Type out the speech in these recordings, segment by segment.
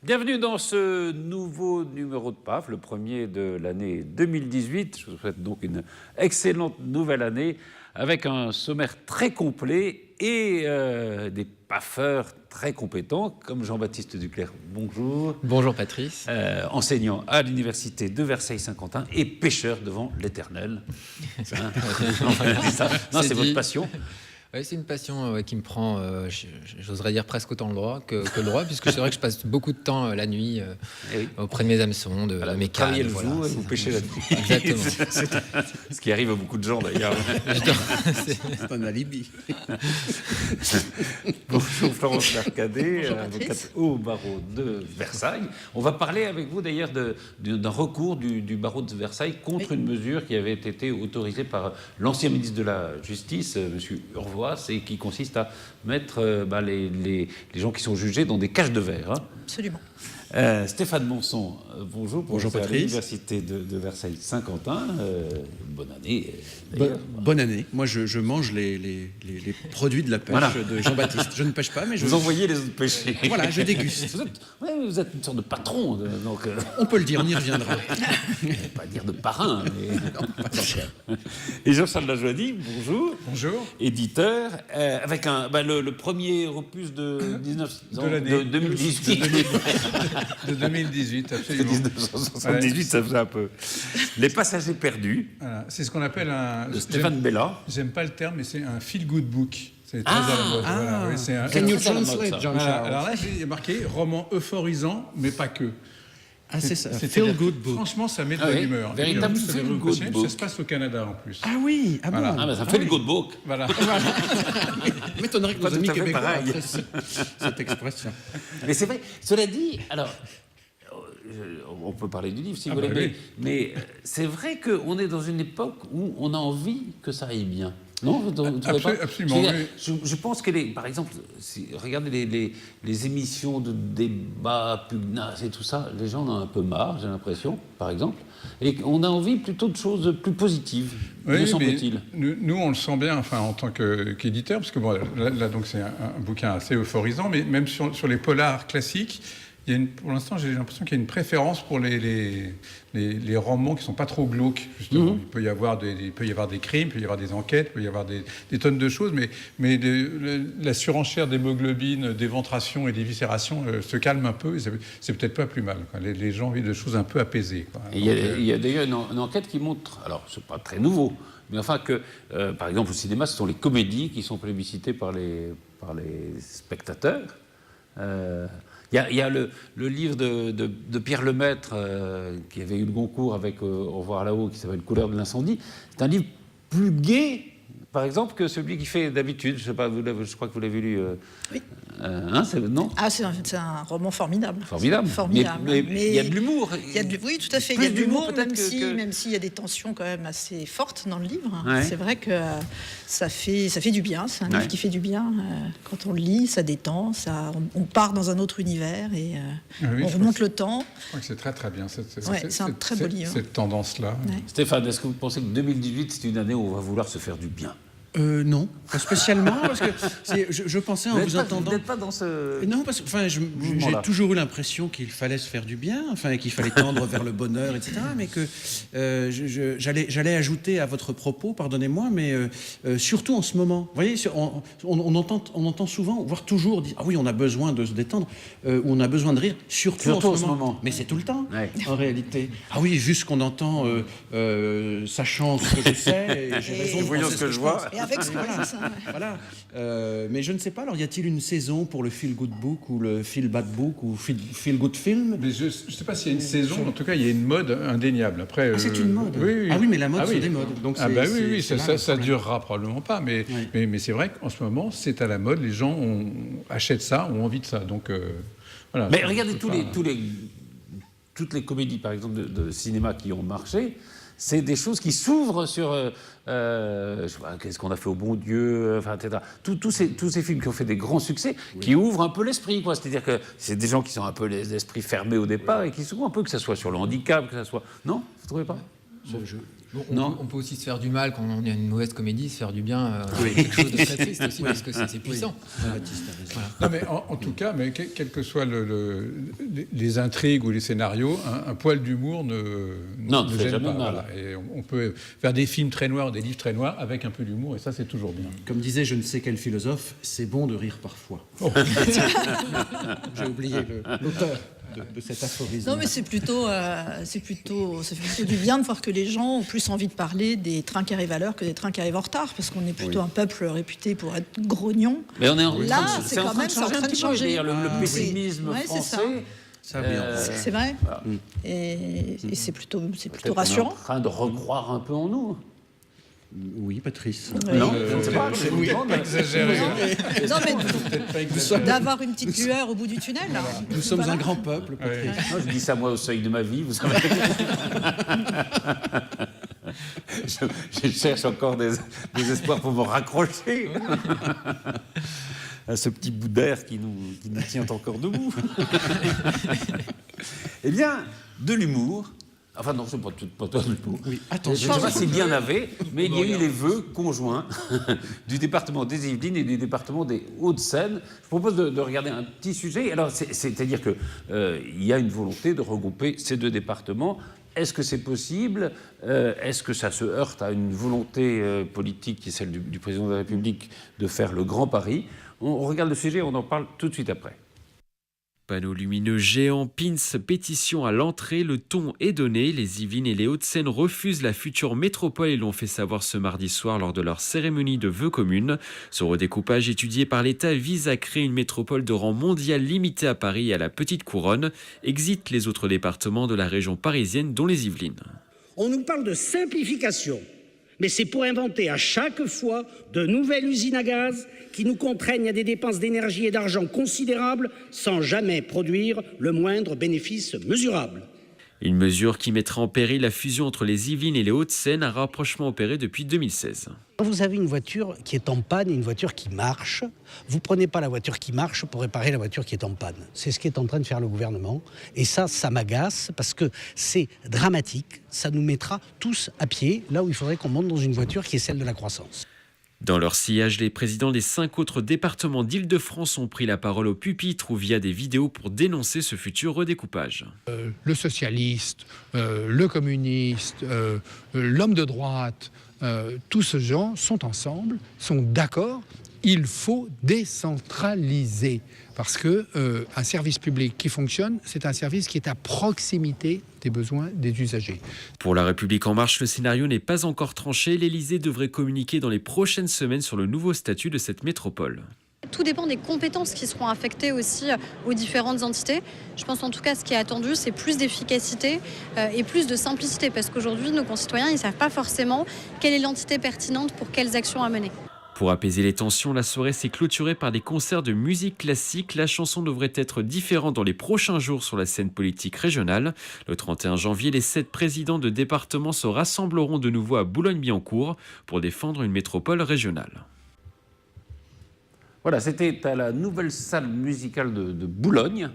Bienvenue dans ce nouveau numéro de PAF, le premier de l'année 2018. Je vous souhaite donc une excellente nouvelle année avec un sommaire très complet et des PAFeurs très compétents comme Jean-Baptiste Duclerc. Bonjour. Bonjour Patrice. Enseignant à l'université de Versailles-Saint-Quentin et pêcheur devant l'Éternel. Hein non, c'est votre passion. Oui, c'est une passion qui me prend, j'oserais dire presque autant le droit que le droit, puisque c'est vrai que je passe beaucoup de temps la nuit auprès de mes hameçons, de mes cannes. Travaillez le jour et vous pêchez la nuit. Exactement. Ce qui arrive à beaucoup de gens d'ailleurs. C'est un alibi. Bonjour Florence Mercadet, avocate au barreau de Versailles. On va parler avec vous d'ailleurs d'un recours du barreau de Versailles contre une mesure qui avait été autorisée par l'ancien ministre de la Justice, M. Urvoas, et qui consiste à mettre les gens qui sont jugés dans des cages de verre. Hein. Absolument. Stéphane Monson, bonjour. Bonjour Patrice. À l'université de Versailles-Saint-Quentin. Bonne année. Bonne année. Moi, je mange les produits de la pêche de Jean-Baptiste. Je ne pêche pas, mais vous envoyez les autres pêcher. Voilà, je déguste. Vous êtes une sorte de patron. Donc, on peut le dire, on y reviendra. Pas dire de parrain. Mais... non, pas et Jean-Charles Lajoie-Dit, bonjour. Bonjour. Éditeur, avec le premier opus de 2018. De 2018, absolument. 1978, ça faisait un peu. Les passagers perdus. Voilà. C'est ce qu'on appelle un... De Stéphane Bella. J'aime pas le terme, mais c'est un feel-good book. C'est très à la mode. Voilà, oui, c'est un... Can you translate, John Charles? Alors là, il y a marqué roman euphorisant, mais pas que. Ah, c'est ça. Feel-good book. Franchement, ça met de bonne humeur. Véritable feel-good book. Ça se passe au Canada, en plus. Ah oui, ah voilà. bon. Ah, ça fait le good book. Voilà. M'étonnerait que Pas nos amis tout à fait québécois pareil. apprécient cette expression. Mais c'est vrai, cela dit, alors... on peut parler du livre si vous voulez, oui. mais c'est vrai qu'on est dans une époque où on a envie que ça aille bien. Non, vous trouvez pas ? Absolument. Je pense que, par exemple, regardez les émissions de débat, pugnace et tout ça, les gens en ont un peu marre, j'ai l'impression, par exemple, et on a envie plutôt de choses plus positives, me semble-t-il. Nous, on le sent bien, enfin, en tant qu'éditeur, parce que bon, là donc, c'est un bouquin assez euphorisant, mais même sur les polars classiques, pour l'instant, j'ai l'impression qu'il y a une préférence pour les romans qui ne sont pas trop glauques, justement. Il peut y avoir des crimes, il peut y avoir des enquêtes, il peut y avoir des tonnes de choses, mais la surenchère d'hémoglobine, d'éventration et d'éviscération se calme un peu, et c'est peut-être pas plus mal. Quoi. Les gens ont envie de choses un peu apaisées. Quoi. Il y a d'ailleurs une enquête qui montre, alors c'est pas très nouveau, mais enfin que, par exemple, au cinéma, ce sont les comédies qui sont plébiscitées par les spectateurs. Il y a le livre de Pierre Lemaître qui avait eu le Goncourt avec Au revoir là-haut, qui s'appelle Couleur de l'incendie. C'est un livre plus gai, par exemple, que celui qui fait d'habitude. Je sais pas, je crois que vous l'avez lu. Oui. Non ? Ah, c'est un roman formidable. Formidable. Mais il y a de l'humour. Oui, tout à fait. Il y a de l'humour, même s'il y a des tensions quand même assez fortes dans le livre. Ouais. C'est vrai que ça fait du bien. C'est un livre qui fait du bien. Quand on le lit, ça détend. On part dans un autre univers et on remonte le temps. Je crois que c'est très très bien. C'est un très beau livre. Cette tendance-là. Ouais. Stéphane, est-ce que vous pensez que 2018, c'est une année où on va vouloir se faire du bien ? Non, pas spécialement, parce que je pensais en vous entendant... Vous n'êtes pas dans ce... Non, parce que j'ai toujours eu l'impression qu'il fallait se faire du bien, qu'il fallait tendre vers le bonheur, etc. Mais que j'allais ajouter à votre propos, pardonnez-moi, mais surtout en ce moment. Vous voyez, on entend souvent, voire toujours dire « Ah oui, on a besoin de se détendre, ou on a besoin de rire, surtout en ce moment. » Mais c'est tout le temps, en réalité. Ah oui, juste qu'on entend, sachant ce que je sais, et j'ai raison de voyant ce que je vois. Avec ce voilà. Ça, voilà. Mais je ne sais pas, alors y a-t-il une saison pour le Feel Good Book ou le Feel Bad Book ou Feel Good Film? Mais je ne sais pas s'il y a une saison, en tout cas il y a une mode indéniable. Après, c'est une mode? Oui. Ah oui, mais la mode sont des modes. Donc ça durera probablement pas, mais c'est vrai qu'en ce moment c'est à la mode, les gens achètent ça, ont envie de ça. Donc, voilà, mais regardez toutes les comédies par exemple de cinéma qui ont marché. C'est des choses qui s'ouvrent sur, je sais pas, qu'est-ce qu'on a fait au bon Dieu, enfin, etc. Tous ces films qui ont fait des grands succès, qui ouvrent un peu l'esprit, quoi. C'est-à-dire que c'est des gens qui sont un peu les esprits fermés au départ et qui s'ouvrent un peu, que ce soit sur le handicap, que ce soit... Non, vous ne trouvez pas ? On peut aussi se faire du mal quand on est une mauvaise comédie, se faire du bien, quelque chose de très triste aussi, parce que c'est puissant. Voilà. Non, mais en tout cas, quels que soient les intrigues ou les scénarios, un poil d'humour ne gêne pas. Voilà. Et on peut faire des films très noirs, des livres très noirs avec un peu d'humour, et ça, c'est toujours bien. Comme disait je ne sais quel philosophe, c'est bon de rire parfois. Oh. J'ai oublié l'auteur de cet aphorisme. Non, mais c'est plutôt du bien de voir que les gens ont plus envie de parler des trains qui arrivent à l'heure que des trains qui arrivent en retard, parce qu'on est plutôt un peuple réputé pour être grognon. Mais on est en là, c'est quand même en train de changer. Le pessimisme français. C'est vrai. Et c'est plutôt rassurant. On est en train de recroire un peu en nous. Oui, Patrice. Oui. Non, je ne sais pas. Pas exagéré. Non, mais d'avoir une petite lueur au bout du tunnel. Là. Nous sommes un grand peuple, Patrice. Non, je dis ça moi au seuil de ma vie, vous savez. je cherche encore des espoirs pour me raccrocher à ce petit bout d'air qui nous tient encore debout. Eh bien, de l'humour. Enfin non, c'est pas de l'humour. Oui, attention. Je ne sais pas s'il y en avait, mais il y a eu les vœux conjoints du département des Yvelines et du département des Hauts-de-Seine. Je propose de regarder un petit sujet. Alors, c'est-à-dire qu'il y a une volonté de regrouper ces deux départements. Est-ce que c'est possible ? Est-ce que ça se heurte à une volonté politique qui est celle du président de la République de faire le Grand Paris ? On regarde le sujet et on en parle tout de suite après. Panneaux lumineux géants, pins, pétition à l'entrée, le ton est donné. Les Yvelines et les Hauts-de-Seine refusent la future métropole et l'ont fait savoir ce mardi soir lors de leur cérémonie de vœux communes. Ce redécoupage étudié par l'État vise à créer une métropole de rang mondial limitée à Paris et à la Petite Couronne. Exit les autres départements de la région parisienne, dont les Yvelines. On nous parle de simplification, mais c'est pour inventer à chaque fois de nouvelles usines à gaz qui nous contraignent à des dépenses d'énergie et d'argent considérables sans jamais produire le moindre bénéfice mesurable. Une mesure qui mettra en péril la fusion entre les Yvelines et les Hauts-de-Seine, un rapprochement opéré depuis 2016. Quand vous avez une voiture qui est en panne et une voiture qui marche, vous ne prenez pas la voiture qui marche pour réparer la voiture qui est en panne. C'est ce qu'est en train de faire le gouvernement. Et ça m'agace parce que c'est dramatique. Ça nous mettra tous à pied, là où il faudrait qu'on monte dans une voiture qui est celle de la croissance. Dans leur sillage, les présidents des 5 autres départements d'Île-de-France ont pris la parole au pupitre ou via des vidéos pour dénoncer ce futur redécoupage. Le socialiste, le communiste, l'homme de droite, tous ces gens sont ensemble, sont d'accord. Il faut décentraliser parce que un service public qui fonctionne, c'est un service qui est à proximité des besoins des usagers. Pour La République En Marche, le scénario n'est pas encore tranché. L'Élysée devrait communiquer dans les prochaines semaines sur le nouveau statut de cette métropole. Tout dépend des compétences qui seront affectées aussi aux différentes entités. Je pense en tout cas ce qui est attendu, c'est plus d'efficacité et plus de simplicité parce qu'aujourd'hui, nos concitoyens, ils ne savent pas forcément quelle est l'entité pertinente pour quelles actions à mener. Pour apaiser les tensions, la soirée s'est clôturée par des concerts de musique classique. La chanson devrait être différente dans les prochains jours sur la scène politique régionale. Le 31 janvier, les 7 présidents de départements se rassembleront de nouveau à Boulogne-Billancourt pour défendre une métropole régionale. Voilà, c'était à la nouvelle salle musicale de Boulogne.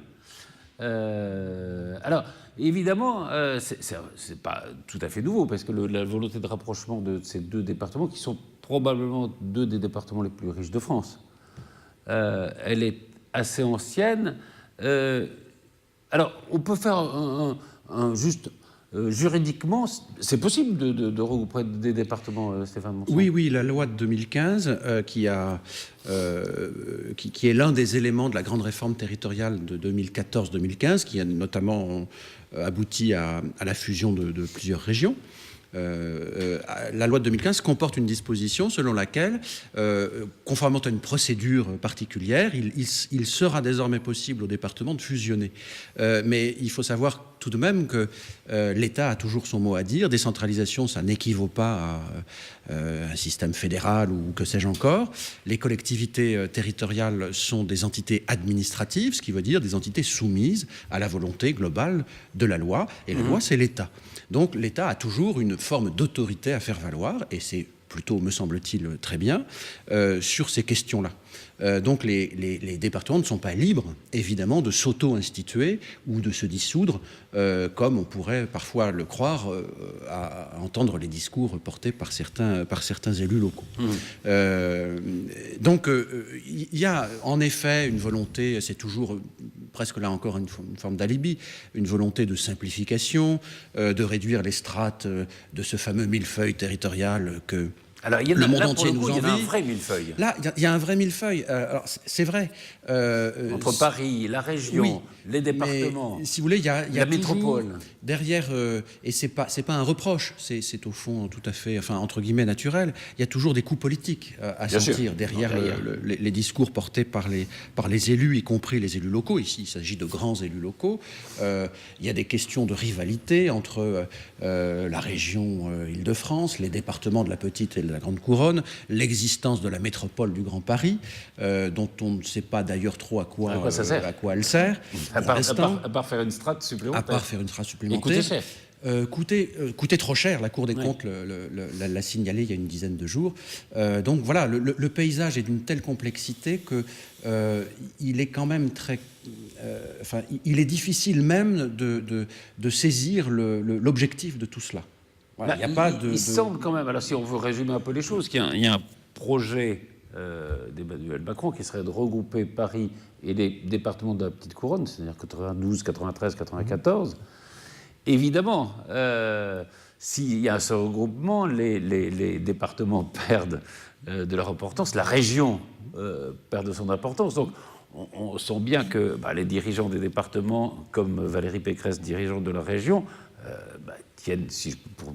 Alors, évidemment, c'est pas tout à fait nouveau, parce que la volonté de rapprochement de ces deux départements, qui sont probablement deux des départements les plus riches de France, elle est assez ancienne. Alors, on peut faire juste... juridiquement, c'est possible de regrouper des départements, Stéphane Monson ? Oui, la loi de 2015, qui est l'un des éléments de la grande réforme territoriale de 2014-2015, qui a notamment abouti à la fusion de plusieurs régions. La loi de 2015 comporte une disposition selon laquelle, conformément à une procédure particulière, il sera désormais possible au département de fusionner. Mais il faut savoir tout de même que l'État a toujours son mot à dire. Décentralisation, ça n'équivaut pas à un système fédéral ou que sais-je encore. Les collectivités territoriales sont des entités administratives, ce qui veut dire des entités soumises à la volonté globale de la loi. Et la loi, c'est l'État. Donc l'État a toujours une forme d'autorité à faire valoir, et c'est plutôt, me semble-t-il, très bien, sur ces questions-là. Donc les départements ne sont pas libres, évidemment, de s'auto-instituer ou de se dissoudre, comme on pourrait parfois le croire à entendre les discours portés par certains élus locaux. Donc il y a en effet une volonté, c'est toujours presque là encore une forme d'alibi, une volonté de simplification, de réduire les strates de ce fameux millefeuille territorial que... Alors, le monde entier nous envie. Il y a un vrai millefeuille. Là, il y a un vrai millefeuille. Alors, c'est vrai. Entre Paris, la région, oui, les départements, mais, si vous voulez, il y a la métropole. Derrière, et c'est pas un reproche, c'est au fond tout à fait, enfin, entre guillemets, naturel, il y a toujours des coups politiques à sentir derrière les discours portés par les élus, y compris les élus locaux. Ici, il s'agit de grands élus locaux. Il y a des questions de rivalité entre la région Île-de-France, les départements de la petite et de la grande couronne, l'existence de la métropole du Grand Paris, dont on ne sait pas d'ailleurs trop à quoi elle sert. À part faire une strate supplémentaire. À part faire une strate supplémentaire. Et coûter cher. Coûter trop cher. La Cour des comptes l'a signalé il y a une dizaine de jours. Donc voilà, le paysage est d'une telle complexité que il est quand même très... il est difficile même de saisir l'objectif de tout cela. Voilà, il semble quand même, alors si on veut résumer un peu les choses, qu'il y a un projet d'Emmanuel Macron qui serait de regrouper Paris et les départements de la petite couronne, c'est-à-dire 92, 93, 94. Évidemment, s'il y a ce regroupement, les départements perdent de leur importance, la région perd de son importance. Donc, on sent bien que les dirigeants des départements, comme Valérie Pécresse, dirigeante de la région, tiennent,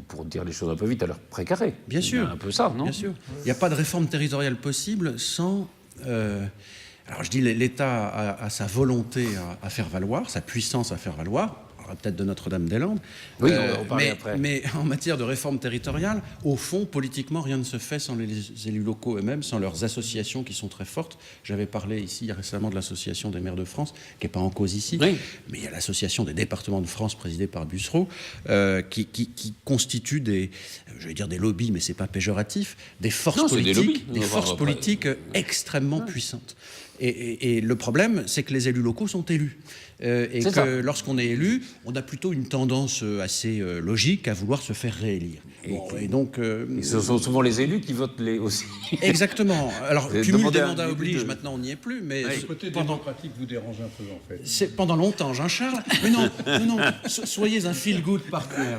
pour dire les choses un peu vite, à leur précaré. Bien sûr. Un peu ça, non ? Bien sûr. Il n'y a pas de réforme territoriale possible sans... alors je dis l'État a sa volonté à faire valoir, sa puissance à faire valoir. On parlera peut-être de Notre-Dame-des-Landes. Oui, on va parler après. Mais en matière de réforme territoriale, au fond, politiquement, rien ne se fait sans les élus locaux eux-mêmes, sans leurs associations qui sont très fortes. J'avais parlé ici récemment de l'association des maires de France, qui n'est pas en cause ici, mais il y a l'association des départements de France présidée par Bussereau, qui constitue des lobbies, mais c'est pas péjoratif, des forces politiques extrêmement puissantes. Et le problème, c'est que les élus locaux sont élus. Et que lorsqu'on est élu, on a plutôt une tendance assez logique à vouloir se faire réélire. Et donc, ce sont souvent les élus qui votent aussi. Exactement. Alors, cumul des mandats oblige, maintenant on n'y est plus. Mais le côté démocratique vous dérange un peu, en fait. C'est pendant longtemps, Jean-Charles. Mais non, soyez un feel-good partner.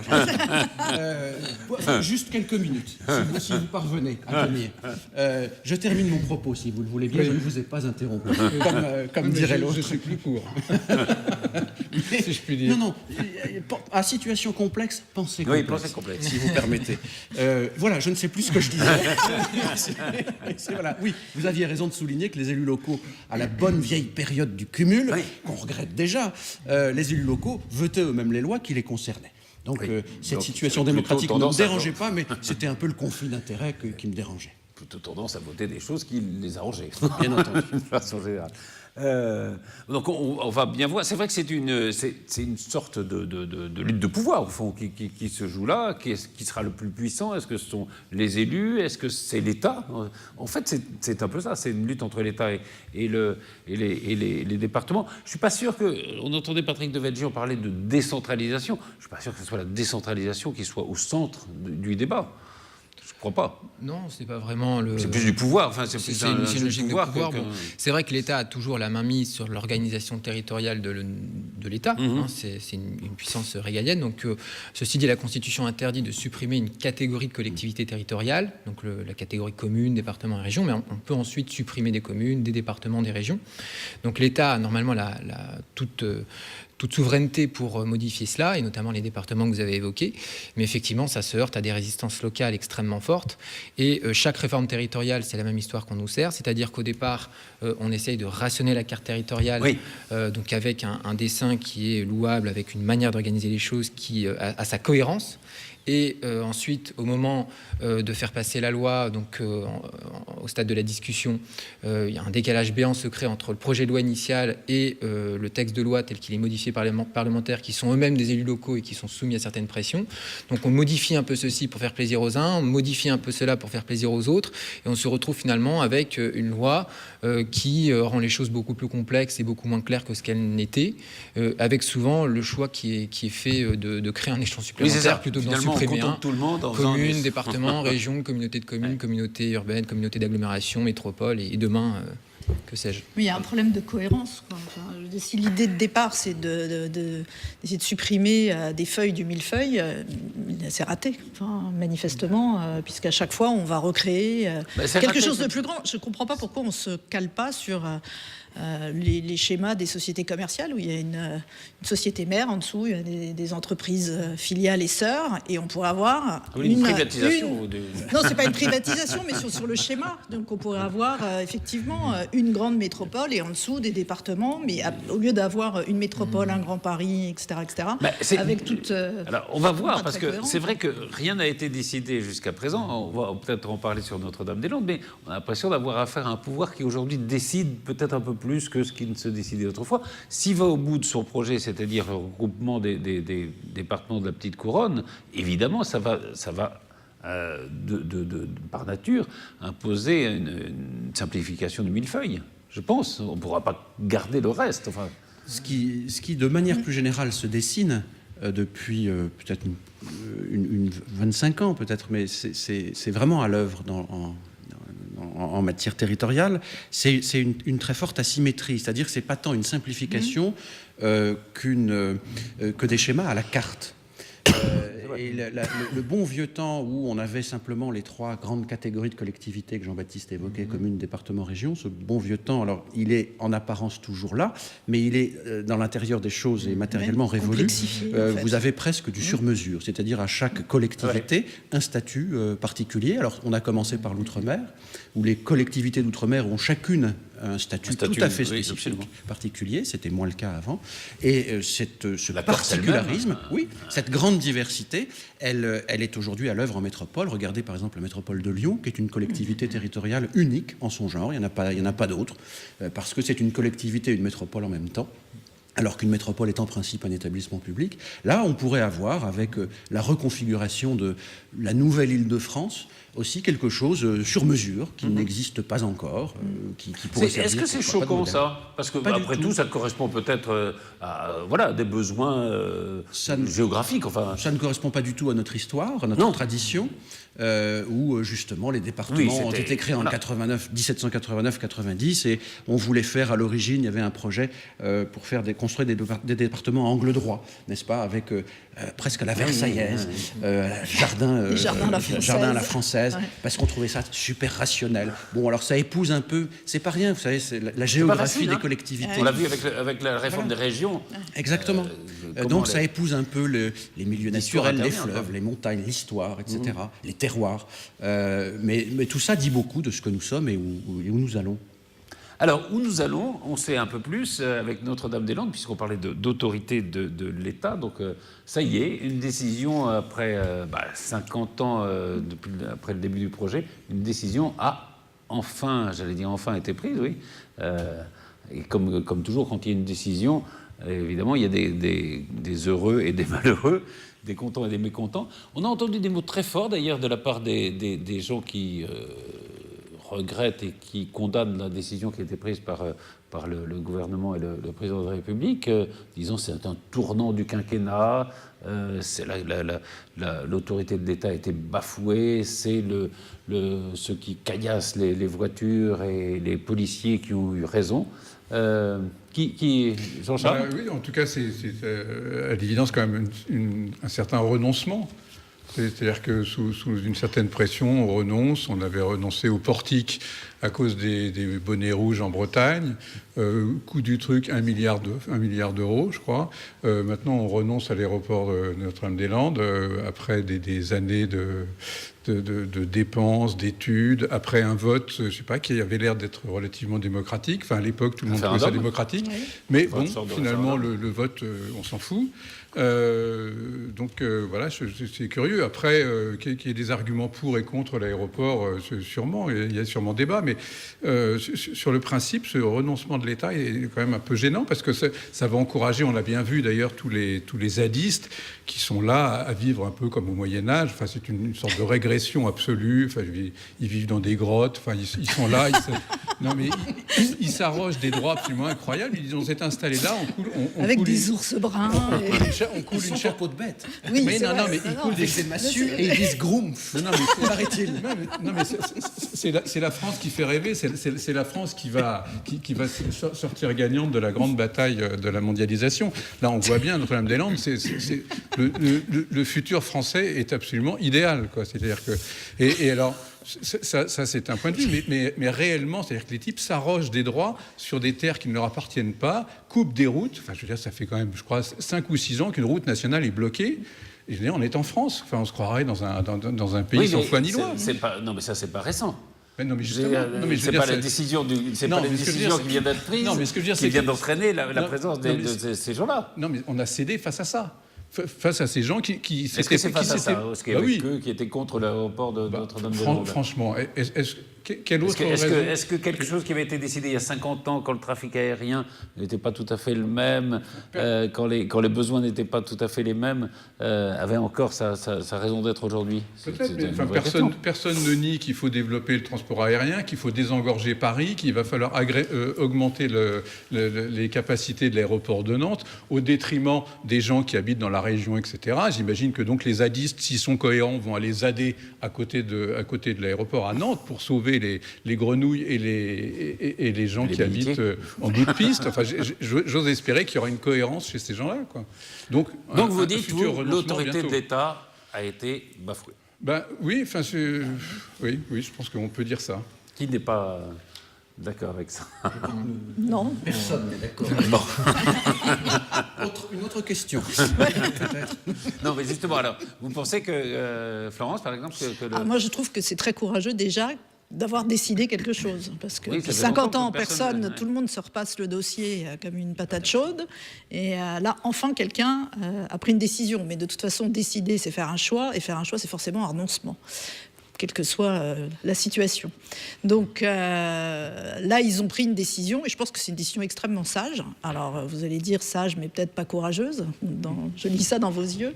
Juste quelques minutes, si vous parvenez à tenir. Je termine mon propos, si vous le voulez bien. Je ne vous ai pas interrompu, comme dirait l'autre. Je suis plus court. Si je puis dire. Non, à situation complexe, pensez complexe. Oui, pensez complexe. Si vous permettez. Voilà, je ne sais plus ce que je disais. Voilà. Oui, vous aviez raison de souligner que les élus locaux, à la bonne vieille période du cumul, qu'on regrette déjà, les élus locaux votaient eux-mêmes les lois qui les concernaient. Donc cette situation démocratique ne me dérangeait pas, mais c'était un peu le conflit d'intérêts qui me dérangeait. Plutôt tendance à voter des choses qui les arrangeaient. Bien entendu. De façon générale. Donc on va bien voir. C'est vrai que c'est une sorte de lutte de pouvoir, au fond, qui se joue là. Qui sera le plus puissant ? Est-ce que ce sont les élus ? Est-ce que c'est l'État ? En fait, c'est un peu ça. C'est une lutte entre l'État et les départements. Je ne suis pas sûr que... On entendait Patrick Devedjian parler de décentralisation. Je ne suis pas sûr que ce soit la décentralisation qui soit au centre du débat. Je crois pas. Non, c'est pas vraiment le... C'est plus du pouvoir. Enfin, c'est une logique de pouvoir. Bon, c'est vrai que l'État a toujours la main mise sur l'organisation territoriale de l'État. C'est une puissance régalienne. Donc, ceci dit, la Constitution interdit de supprimer une catégorie de collectivités territoriales, donc la catégorie commune, département et région, mais on peut ensuite supprimer des communes, des départements, des régions. Donc l'État a normalement toute souveraineté pour modifier cela, et notamment les départements que vous avez évoqués. Mais effectivement, ça se heurte à des résistances locales extrêmement fortes. Et chaque réforme territoriale, c'est la même histoire qu'on nous sert. C'est-à-dire qu'au départ, on essaye de rationner la carte territoriale, donc avec un dessin qui est louable, avec une manière d'organiser les choses qui a sa cohérence. Et ensuite, au moment de faire passer la loi, donc au stade de la discussion, il y a un décalage béant se crée entre le projet de loi initial et le texte de loi tel qu'il est modifié par les parlementaires qui sont eux-mêmes des élus locaux et qui sont soumis à certaines pressions. Donc on modifie un peu ceci pour faire plaisir aux uns, on modifie un peu cela pour faire plaisir aux autres, et on se retrouve finalement avec une loi qui rend les choses beaucoup plus complexes et beaucoup moins claires que ce qu'elles n'étaient, avec souvent le choix qui est fait de créer un échelon supplémentaire plutôt que d'en supprimer un. Tout le monde en communes, départements, régions, communautés de communes, communautés urbaines, communautés d'agglomération, métropole et demain, que sais-je. Oui, il y a un problème de cohérence, quoi. Enfin, si l'idée de départ, c'est d'essayer de supprimer des feuilles du millefeuille, c'est raté, enfin, manifestement, puisqu'à chaque fois, on va recréer quelque chose de plus grand. Je ne comprends pas pourquoi on ne se cale pas sur les schémas des sociétés commerciales où il y a une société mère en dessous, il y a des entreprises filiales et sœurs, et on pourrait avoir une privatisation. Non, c'est pas une privatisation, mais sur le schéma. Donc on pourrait avoir effectivement une grande métropole et en dessous des départements, mais au lieu d'avoir une métropole, un grand Paris, etc., avec toute. Alors on va voir, parce que c'est vrai que rien n'a été décidé jusqu'à présent. On va peut-être en parler sur Notre-Dame-des-Landes, mais on a l'impression d'avoir affaire à un pouvoir qui aujourd'hui décide peut-être un peu plus que ce qui ne se décidait autrefois. S'il va au bout de son projet, c'est-à-dire le regroupement des départements de la petite couronne, évidemment, ça va par nature imposer une simplification du millefeuille. Je pense. On ne pourra pas garder le reste. Enfin. Ce qui, de manière plus générale, se dessine depuis peut-être 25 ans, peut-être, mais c'est vraiment à l'œuvre en matière territoriale, c'est une très forte asymétrie. C'est-à-dire que ce n'est pas tant une simplification que des schémas à la carte. Et le bon vieux temps où on avait simplement les trois grandes catégories de collectivités que Jean-Baptiste évoquait, communes, départements, régions, ce bon vieux temps, alors il est en apparence toujours là, mais il est dans l'intérieur des choses et matériellement révolu. Vous avez presque du sur-mesure, c'est-à-dire à chaque collectivité un statut particulier. Alors on a commencé par l'outre-mer, où les collectivités d'outre-mer ont chacune un statut tout à fait spécifique, particulier. C'était moins le cas avant. Et ce particularisme, cette grande diversité, elle est aujourd'hui à l'œuvre en métropole. Regardez par exemple la métropole de Lyon, qui est une collectivité territoriale unique en son genre. Il n'y en a pas d'autres, parce que c'est une collectivité et une métropole en même temps. Alors qu'une métropole est en principe un établissement public. Là, on pourrait avoir, avec la reconfiguration de la nouvelle Île-de-France, aussi quelque chose sur mesure, qui n'existe pas encore, qui pourrait servir. Est-ce que c'est choquant, ça? Parce que, après tout, ça correspond peut-être à des besoins géographiques. Enfin. Ça ne correspond pas du tout à notre histoire, à notre tradition, où justement les départements ont été créés en 1789-90, et on voulait faire, à l'origine, il y avait un projet pour construire des départements à angle droit, n'est-ce pas, avec presque à la Versaillaise, jardin à la française, parce qu'on trouvait ça super rationnel. Bon, alors ça épouse un peu, c'est pas rien, vous savez, c'est la géographie des collectivités. On l'a vu avec la réforme des régions. Exactement. Donc ça épouse un peu les milieux naturels, les fleuves, les montagnes, l'histoire, etc., les terroirs. Mais tout ça dit beaucoup de ce que nous sommes et où nous allons. Alors, où nous allons, on sait un peu plus avec Notre-Dame-des-Landes, puisqu'on parlait d'autorité de l'État. Donc, ça y est, une décision après 50 ans, après le début du projet, une décision a enfin été prise, oui. Et comme toujours, quand il y a une décision, évidemment, il y a des heureux et des malheureux, des contents et des mécontents. On a entendu des mots très forts, d'ailleurs, de la part des gens qui regrettent et qui condamnent la décision qui a été prise par le gouvernement et le président de la République, disons c'est un tournant du quinquennat, l'autorité de l'État a été bafouée, c'est ceux qui caillassent les voitures et les policiers qui ont eu raison. Jean-Charles ? Oui, en tout cas, c'est à l'évidence quand même un certain renoncement. C'est-à-dire que sous une certaine pression, on renonce. On avait renoncé au portique à cause des bonnets rouges en Bretagne. Coût du truc, 1 milliard d'euros, je crois. Maintenant, on renonce à l'aéroport de Notre-Dame-des-Landes après des années de dépenses, d'études, après un vote, je ne sais pas, qui avait l'air d'être relativement démocratique. Enfin, à l'époque, tout le monde trouvait ça démocratique. Oui. Mais bon, finalement, le vote, on s'en fout. Donc voilà, c'est curieux. Après, qu'il y ait des arguments pour et contre l'aéroport, sûrement, il y a sûrement débat, mais sur le principe, ce renoncement de l'État est quand même un peu gênant, parce que ça va encourager, on l'a bien vu d'ailleurs, tous les zadistes qui sont là à vivre un peu comme au Moyen-Âge. Enfin, c'est une sorte de régression absolue. Enfin, ils vivent dans des grottes. Enfin, ils sont là. Non, mais ils s'arrogent des droits absolument incroyables. Ils s'est installés là. Avec des ours bruns. On coule une chapeau de bête. Oui, mais non, mais ils coulent des massues et ils disent groumf. Non, mais paraît-il. Non, mais c'est la France qui fait rêver. C'est la France qui va sortir gagnante de la grande bataille de la mondialisation. Là, on voit bien Notre-Dame-des-Landes. Le futur français est absolument idéal, quoi. C'est-à-dire que et alors. Ça c'est un point de vue, mais réellement, c'est-à-dire que les types s'arrogent des droits sur des terres qui ne leur appartiennent pas, coupent des routes. Enfin, je veux dire, ça fait quand même, je crois, 5 ou 6 ans qu'une route nationale est bloquée. Et je veux dire, on est en France. Enfin, on se croirait dans un pays sans foi ni loi. Non, mais ça, c'est pas récent. Mais non, mais c'est pas la décision qui vient d'être prise, qui vient d'entraîner la présence de ces gens-là. Non, mais on a cédé face à ça. Face à ces gens qui est-ce que c'est face à ça, parce qu'il y avait eux qui étaient contre l'aéroport de Notre-Dame-des-Landes. Franchement, quelle autre raison ? Est-ce que quelque chose qui avait été décidé il y a 50 ans, quand le trafic aérien n'était pas tout à fait le même, quand les besoins n'étaient pas tout à fait les mêmes, avait encore sa raison d'être aujourd'hui ? Peut-être, mais personne ne nie qu'il faut développer le transport aérien, qu'il faut désengorger Paris, qu'il va falloir augmenter les capacités de l'aéroport de Nantes, au détriment des gens qui habitent dans la région, etc. J'imagine que donc les zadistes, s'ils sont cohérents, vont aller zader à côté de l'aéroport à Nantes pour sauver les grenouilles et les gens qui habitent en bout de piste. Enfin, j'ose espérer qu'il y aura une cohérence chez ces gens-là, quoi. Donc vous dites, l'autorité de l'État a été bafouée. Ben oui, enfin, oui, je pense qu'on peut dire ça. Qui n'est pas d'accord avec ça? Non. Personne n'est d'accord. Bon. Une autre question. Peut-être. Non, mais justement, alors, vous pensez que, Florence, par exemple, moi, je trouve que c'est très courageux déjà d'avoir décidé quelque chose. Parce que depuis 50 ans, tout le monde se repasse le dossier comme une patate chaude. Et là, enfin, quelqu'un a pris une décision. Mais de toute façon, décider, c'est faire un choix. Et faire un choix, c'est forcément un renoncement, quelle que soit la situation. Donc là, ils ont pris une décision, et je pense que c'est une décision extrêmement sage. Alors, vous allez dire sage, mais peut-être pas courageuse. Je lis ça dans vos yeux.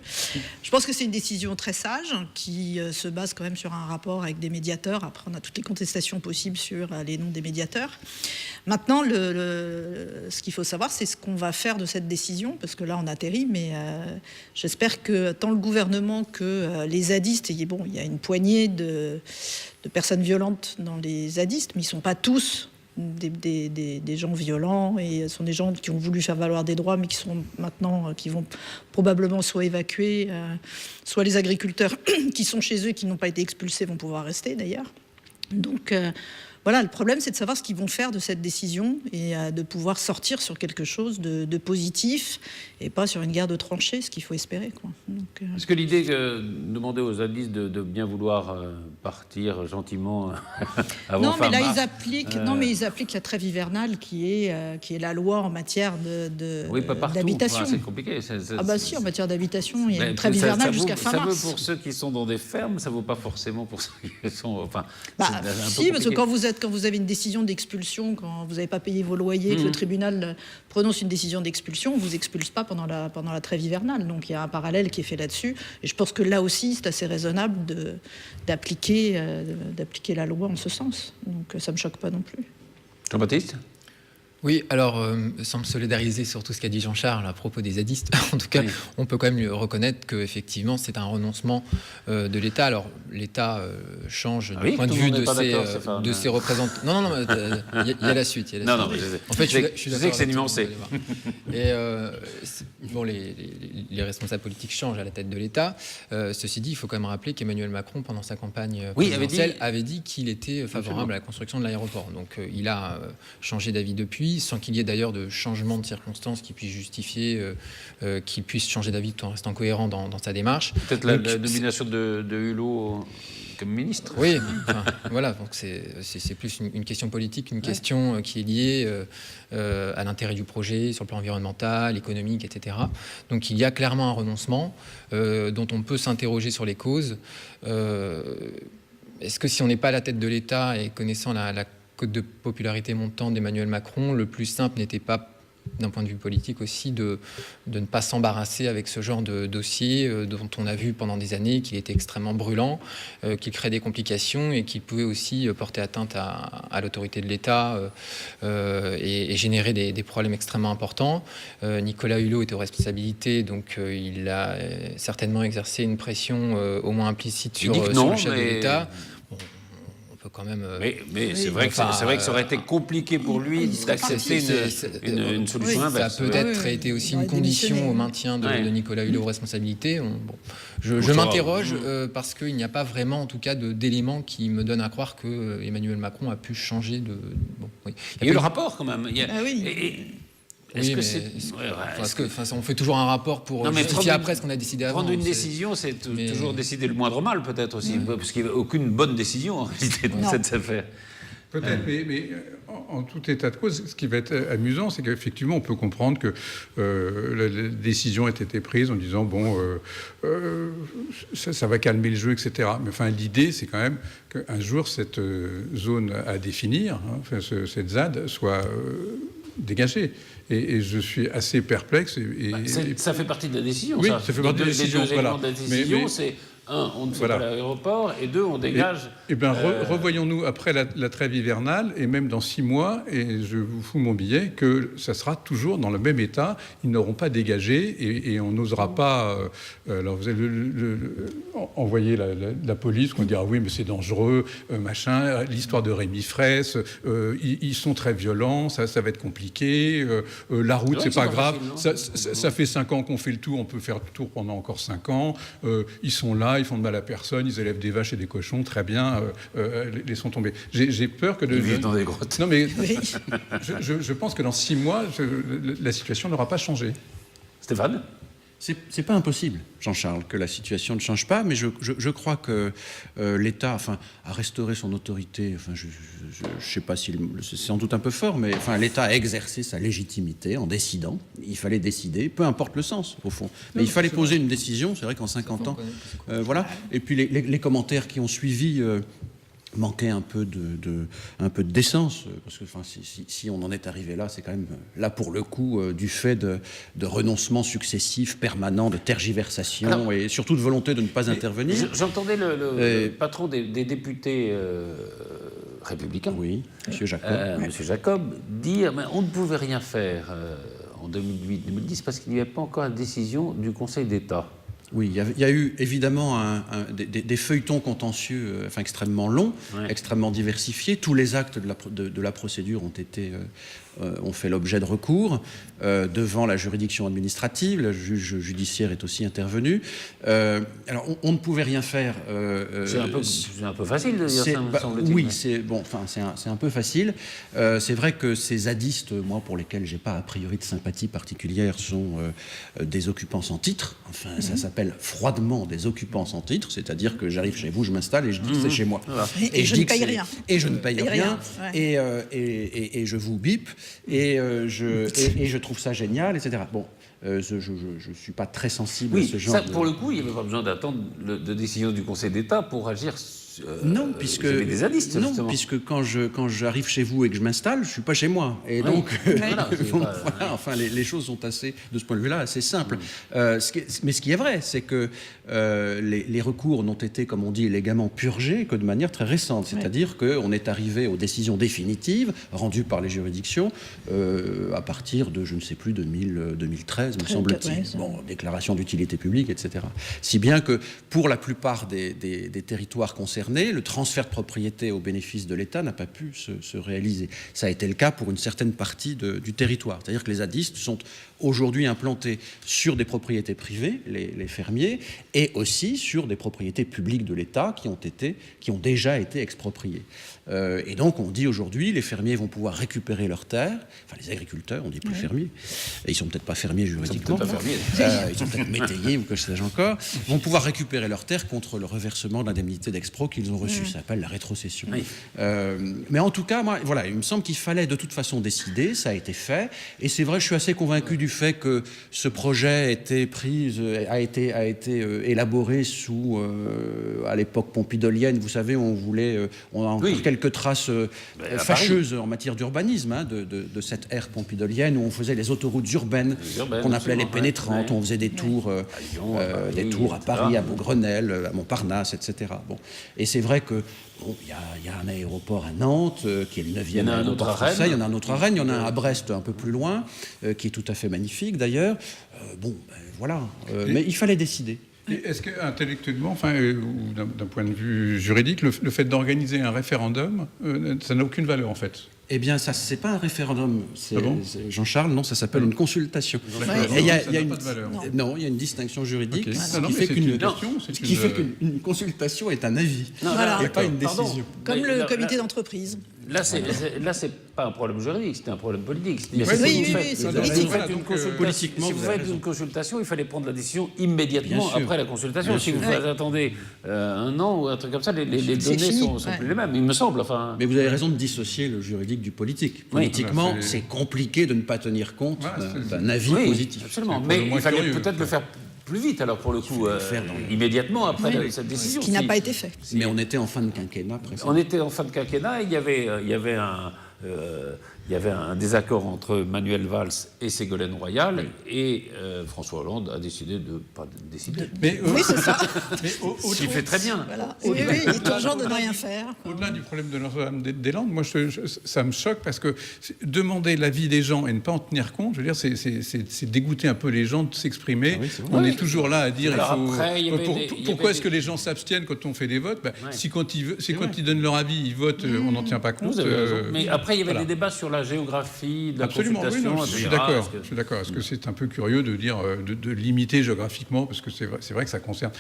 Je pense que c'est une décision très sage, qui se base quand même sur un rapport avec des médiateurs. Après, on a toutes les contestations possibles sur les noms des médiateurs. Maintenant, ce qu'il faut savoir, c'est ce qu'on va faire de cette décision, parce que là, on atterrit, mais j'espère que tant le gouvernement que les zadistes, il y a une poignée de personnes violentes dans les zadistes, mais ils ne sont pas tous des gens violents, et ce sont des gens qui ont voulu faire valoir des droits, mais qui sont maintenant, qui vont probablement soit évacuer, soit les agriculteurs qui sont chez eux, qui n'ont pas été expulsés, vont pouvoir rester d'ailleurs. Donc voilà, le problème, c'est de savoir ce qu'ils vont faire de cette décision et de pouvoir sortir sur quelque chose de positif et pas sur une guerre de tranchées, ce qu'il faut espérer, quoi. Donc, est-ce que l'idée de demander aux zadistes de bien vouloir partir gentiment avant non, mais là, ils appliquent la trêve hivernale qui est la loi en matière oui, pas partout. d'habitation. C'est compliqué. Si, en matière d'habitation, il y a une trêve hivernale jusqu'à fin mars. Ça vaut pour ceux qui sont dans des fermes, ça vaut pas forcément pour ceux qui sont... Enfin, si, parce que quand vous avez une décision d'expulsion, quand vous n'avez pas payé vos loyers, que le tribunal prononce une décision d'expulsion, on ne vous expulse pas pendant la trêve hivernale. Donc il y a un parallèle qui est fait là-dessus. Et je pense que là aussi, c'est assez raisonnable d'appliquer la loi en ce sens. Donc ça ne me choque pas non plus. Jean-Baptiste ? Oui, alors, sans me solidariser sur tout ce qu'a dit Jean-Charles à propos des zadistes, en tout cas, on peut quand même reconnaître qu'effectivement, c'est un renoncement de l'État. Alors, l'État change du point de vue de ses représentants. Non, il y a la suite. En fait, je sais que c'est nuancé. Et les responsables politiques changent à la tête de l'État. Ceci dit, il faut quand même rappeler qu'Emmanuel Macron, pendant sa campagne présidentielle, avait dit qu'il était favorable à la construction de l'aéroport. Donc, il a changé d'avis depuis, sans qu'il y ait d'ailleurs de changement de circonstances qui puisse justifier qu'il puisse changer d'avis tout en restant cohérent dans sa démarche. Peut-être la nomination de Hulot comme ministre. Oui, voilà, donc c'est plus une question politique, une question qui est liée à l'intérêt du projet sur le plan environnemental, économique, etc. Donc il y a clairement un renoncement dont on peut s'interroger sur les causes. Est-ce que si on n'est pas à la tête de l'État et connaissant la cote de popularité montante d'Emmanuel Macron, le plus simple n'était pas, d'un point de vue politique aussi, de ne pas s'embarrasser avec ce genre de dossier dont on a vu pendant des années qu'il était extrêmement brûlant, qu'il crée des complications et qu'il pouvait aussi porter atteinte à l'autorité de l'État et générer des problèmes extrêmement importants. Nicolas Hulot était aux responsabilités, donc il a certainement exercé une pression au moins implicite sur le chef de l'État. Quand même, mais c'est vrai que ça aurait été compliqué pour lui d'accepter une solution inverse. Ça a peut-être été aussi une condition au maintien de Nicolas Hulot aux responsabilités. Je m'interroge parce qu'il n'y a pas vraiment, en tout cas, d'éléments qui me donnent à croire que Emmanuel Macron a pu changer de... Il y a eu le rapport quand même. On fait toujours un rapport pour justifier après ce qu'on a décidé avant. Prendre une décision, c'est toujours décider le moindre mal, peut-être aussi, parce qu'il n'y a aucune bonne décision en réalité dans cette affaire. Peut-être, mais en tout état de cause, ce qui va être amusant, c'est qu'effectivement, on peut comprendre que la décision a été prise en disant, ça va calmer le jeu, etc. Mais enfin, l'idée, c'est quand même qu'un jour, cette zone à définir, cette ZAD, soit dégagée. Et je suis assez perplexe. Ça fait partie de la décision, oui, ça. Ça fait partie de la décision. Les deux éléments de la décision, c'est... Un, on ne fait pas l'aéroport, et deux, on dégage... Revoyons-nous après la trêve hivernale, et même dans 6 mois, et je vous fous mon billet, que ça sera toujours dans le même état. Ils n'auront pas dégagé, et on n'osera pas... alors vous allez envoyer la police, qu'on dira oui, mais c'est dangereux, machin. L'histoire de Rémi Fraisse, ils sont très violents, ça va être compliqué. La route, c'est pas grave. Ça fait 5 ans qu'on fait le tour, on peut faire le tour pendant encore 5 ans. Ils sont là, ils font de mal à personne, ils élèvent des vaches et des cochons, très bien, laissons tomber. J'ai peur que ils vivent dans des grottes. Non, mais je pense que dans 6 mois, la situation n'aura pas changé. Stéphane ? C'est pas impossible, Jean-Charles, que la situation ne change pas, mais je crois que l'État, a restauré son autorité. Je sais pas si c'est sans doute un peu fort, mais l'État a exercé sa légitimité en décidant. Il fallait décider, peu importe le sens au fond. Mais il fallait poser une décision. C'est vrai qu'en 50 ans, voilà. Et puis les commentaires qui ont suivi. Manquait un peu de décence, parce que si on en est arrivé là, c'est quand même là pour le coup du fait de renoncements successifs, permanents, de tergiversations et surtout de volonté de ne pas intervenir. J'entendais le patron des députés républicains, oui, Monsieur Jacob, dire mais on ne pouvait rien faire en 2008-2010 parce qu'il n'y avait pas encore la décision du Conseil d'État. Oui, il y a eu évidemment des feuilletons contentieux extrêmement longs, extrêmement diversifiés. Tous les actes de la procédure ont fait l'objet de recours devant la juridiction administrative. Le juge judiciaire est aussi intervenu. Alors, on ne pouvait rien faire. C'est un peu facile de dire ça, me semble-t-il. Oui, c'est un peu facile. C'est vrai que ces zadistes, moi, pour lesquels j'ai pas a priori de sympathie particulière, sont des occupants sans titre. Ça s'appelle froidement des occupants sans titre, c'est-à-dire que j'arrive chez vous, je m'installe et je dis que c'est chez moi. Voilà. Et je ne paye rien. Et je ne paye rien. Et je vous bip. Et je trouve ça génial, etc. Bon, je ne suis pas très sensible à ce genre pour le coup, il n'y avait pas besoin d'attendre de décision du Conseil d'État pour agir. Non, puisque des zadistes, non, puisque quand j'arrive chez vous et que je m'installe, je suis pas chez moi. Et donc, les choses sont assez, de ce point de vue-là, assez simples. Mais ce qui est vrai, c'est que les recours n'ont été, comme on dit, élégamment purgés que de manière très récente. C'est-à-dire qu'on est arrivé aux décisions définitives rendues par les juridictions à partir de, je ne sais plus, 2013, me semble-t-il. Déclaration d'utilité publique, etc. Si bien que pour la plupart des territoires concernés, le transfert de propriété au bénéfice de l'État n'a pas pu se réaliser. Ça a été le cas pour une certaine partie du territoire. C'est-à-dire que les zadistes sont aujourd'hui implantés sur des propriétés privées, les fermiers, et aussi sur des propriétés publiques de l'État qui ont déjà été expropriées. Et donc on dit aujourd'hui, les fermiers vont pouvoir récupérer leurs terres, les agriculteurs, on dit plus fermiers, et ils sont peut-être pas fermiers juridiquement, ils sont peut-être métayers ou que sais-je encore, vont pouvoir récupérer leurs terres contre le reversement de l'indemnité d'expro qu'ils ont reçu. Ça s'appelle la rétrocession. Oui. Mais en tout cas, moi, voilà, il me semble qu'il fallait de toute façon décider. Ça a été fait. Et c'est vrai, je suis assez convaincu du fait que ce projet a été élaboré sous, à l'époque pompidolienne. Vous savez, on a encore quelques traces fâcheuses en matière d'urbanisme, hein, de cette ère pompidolienne où on faisait les autoroutes urbaines qu'on appelait les pénétrantes, où on faisait des tours, à Paris, à Beaugrenelle, à Montparnasse, etc. Bon. Et c'est vrai que il y a un aéroport à Nantes, qui est le 9e aéroport français, il y en a un autre à Rennes, il y en a un à Brest un peu plus loin, qui est tout à fait magnifique d'ailleurs. Voilà. Mais il fallait décider. Et est-ce qu'intellectuellement, ou d'un point de vue juridique, le fait d'organiser un référendum, ça n'a aucune valeur en fait? Eh bien, ça, c'est pas un référendum, Jean-Charles, non, ça s'appelle une consultation. Il y a une distinction juridique, ce qui fait qu'une consultation est un avis, et pas une décision. Comme le comité d'entreprise. Là, c'est pas un problème juridique, c'est un problème politique. Oui, c'est politique. Si vous faites une consultation, il fallait prendre la décision immédiatement après la consultation. Si vous attendez un an ou un truc comme ça, les données sont plus les mêmes, il me semble. Mais vous avez raison de dissocier le juridique du politique. Politiquement, c'est compliqué de ne pas tenir compte d'un avis positif. Absolument, mais il fallait peut-être le faire plus vite, alors pour le coup, immédiatement après cette décision. Ce qui n'a pas été fait. Mais on était en fin de quinquennat. On était en fin de quinquennat et il y avait un désaccord entre Manuel Valls et Ségolène Royal, et François Hollande a décidé de ne pas décider. Oui, c'est ça. Ce qui fait très bien. Voilà. Il est urgent de ne rien faire. Au-delà du problème de Notre-Dame-des-Landes, moi, ça me choque parce que demander l'avis des gens et ne pas en tenir compte, je veux dire, c'est dégoûter un peu les gens de s'exprimer. On est toujours là à dire pourquoi est-ce que les gens s'abstiennent quand on fait des votes? Si quand ils donnent leur avis, ils votent, on n'en tient pas compte. Mais après, il y avait des débats sur la géographie de la consultation. Je suis d'accord. Est-ce que c'est un peu curieux de dire de limiter géographiquement, parce que c'est vrai que ça concerne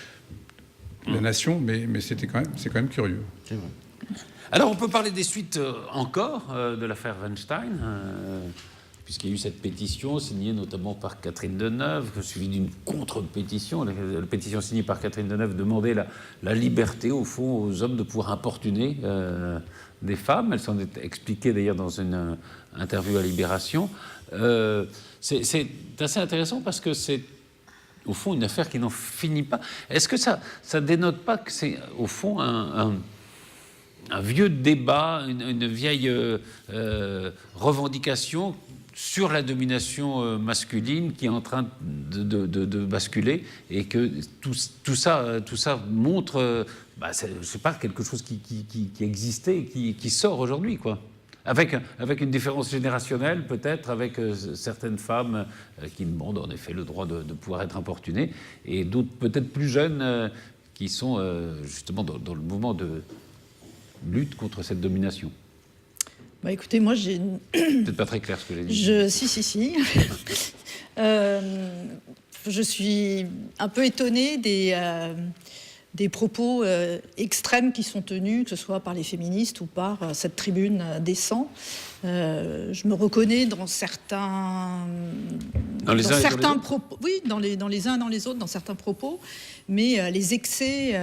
la nation, mais c'est quand même curieux. C'est vrai. Alors, on peut parler des suites encore de l'affaire Weinstein, puisqu'il y a eu cette pétition signée notamment par Catherine Deneuve, suivie d'une contre-pétition. La pétition signée par Catherine Deneuve demandait la liberté, au fond, aux hommes de pouvoir importuner des femmes. Elle s'en est expliquée d'ailleurs dans une interview à Libération. C'est assez intéressant parce que c'est, au fond, une affaire qui n'en finit pas. Est-ce que ça dénote pas que c'est, au fond, un vieux débat, une vieille revendication sur la domination masculine qui est en train de basculer, et que tout ça montre, c'est pas quelque chose qui existait, qui sort aujourd'hui, quoi. Avec une différence générationnelle, peut-être, avec certaines femmes qui demandent en effet le droit de pouvoir être importunées, et d'autres peut-être plus jeunes qui sont justement dans le mouvement de lutte contre cette domination. Écoutez, moi j'ai... Peut-être pas très clair ce que j'ai dit. Si. Je suis un peu étonnée des propos extrêmes qui sont tenus, que ce soit par les féministes ou par cette tribune des 100. Je me reconnais dans certains propos, oui, dans les uns et dans les autres, dans certains propos, mais les excès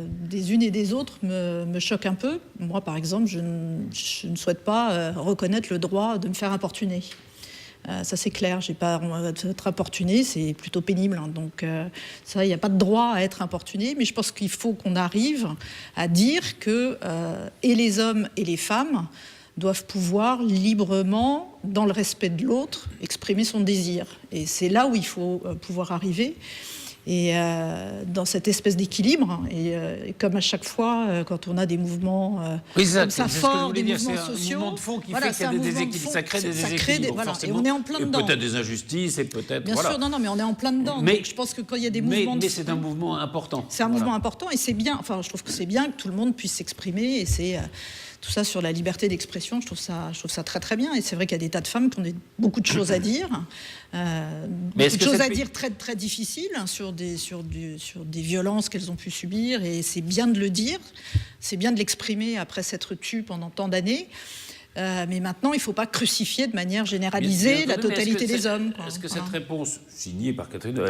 des unes et des autres me choquent un peu. Moi, par exemple, je ne souhaite pas reconnaître le droit de me faire importuner. Ça, c'est clair. J'ai pas être importuné, c'est plutôt pénible. Hein. Donc, ça, il n'y a pas de droit à être importuné. Mais je pense qu'il faut qu'on arrive à dire que et les hommes et les femmes doivent pouvoir librement, dans le respect de l'autre, exprimer son désir. Et c'est là où il faut pouvoir arriver. Et dans cette espèce d'équilibre, et comme à chaque fois, quand on a des mouvements comme ça forts, des mouvements sociaux, un mouvement de fond qui fait qu'il y a des déséquilibres, ça crée des déséquilibres. Et on est en plein dedans. Peut-être des injustices, et peut-être... Bien sûr, non, mais on est en plein dedans. Mais, donc je pense que quand il y a des mouvements... Mais c'est un mouvement important. C'est un mouvement important, et c'est bien, enfin, je trouve que c'est bien que tout le monde puisse s'exprimer, et c'est... tout ça sur la liberté d'expression, je trouve ça très très bien. Et c'est vrai qu'il y a des tas de femmes qui ont beaucoup de choses à dire, beaucoup de choses à dire très très difficiles, hein, sur des violences qu'elles ont pu subir. Et c'est bien de le dire, c'est bien de l'exprimer après s'être tue pendant tant d'années. mais maintenant, il ne faut pas crucifier de manière généralisée la totalité des hommes. Est-ce que cette réponse, signée par Catherine,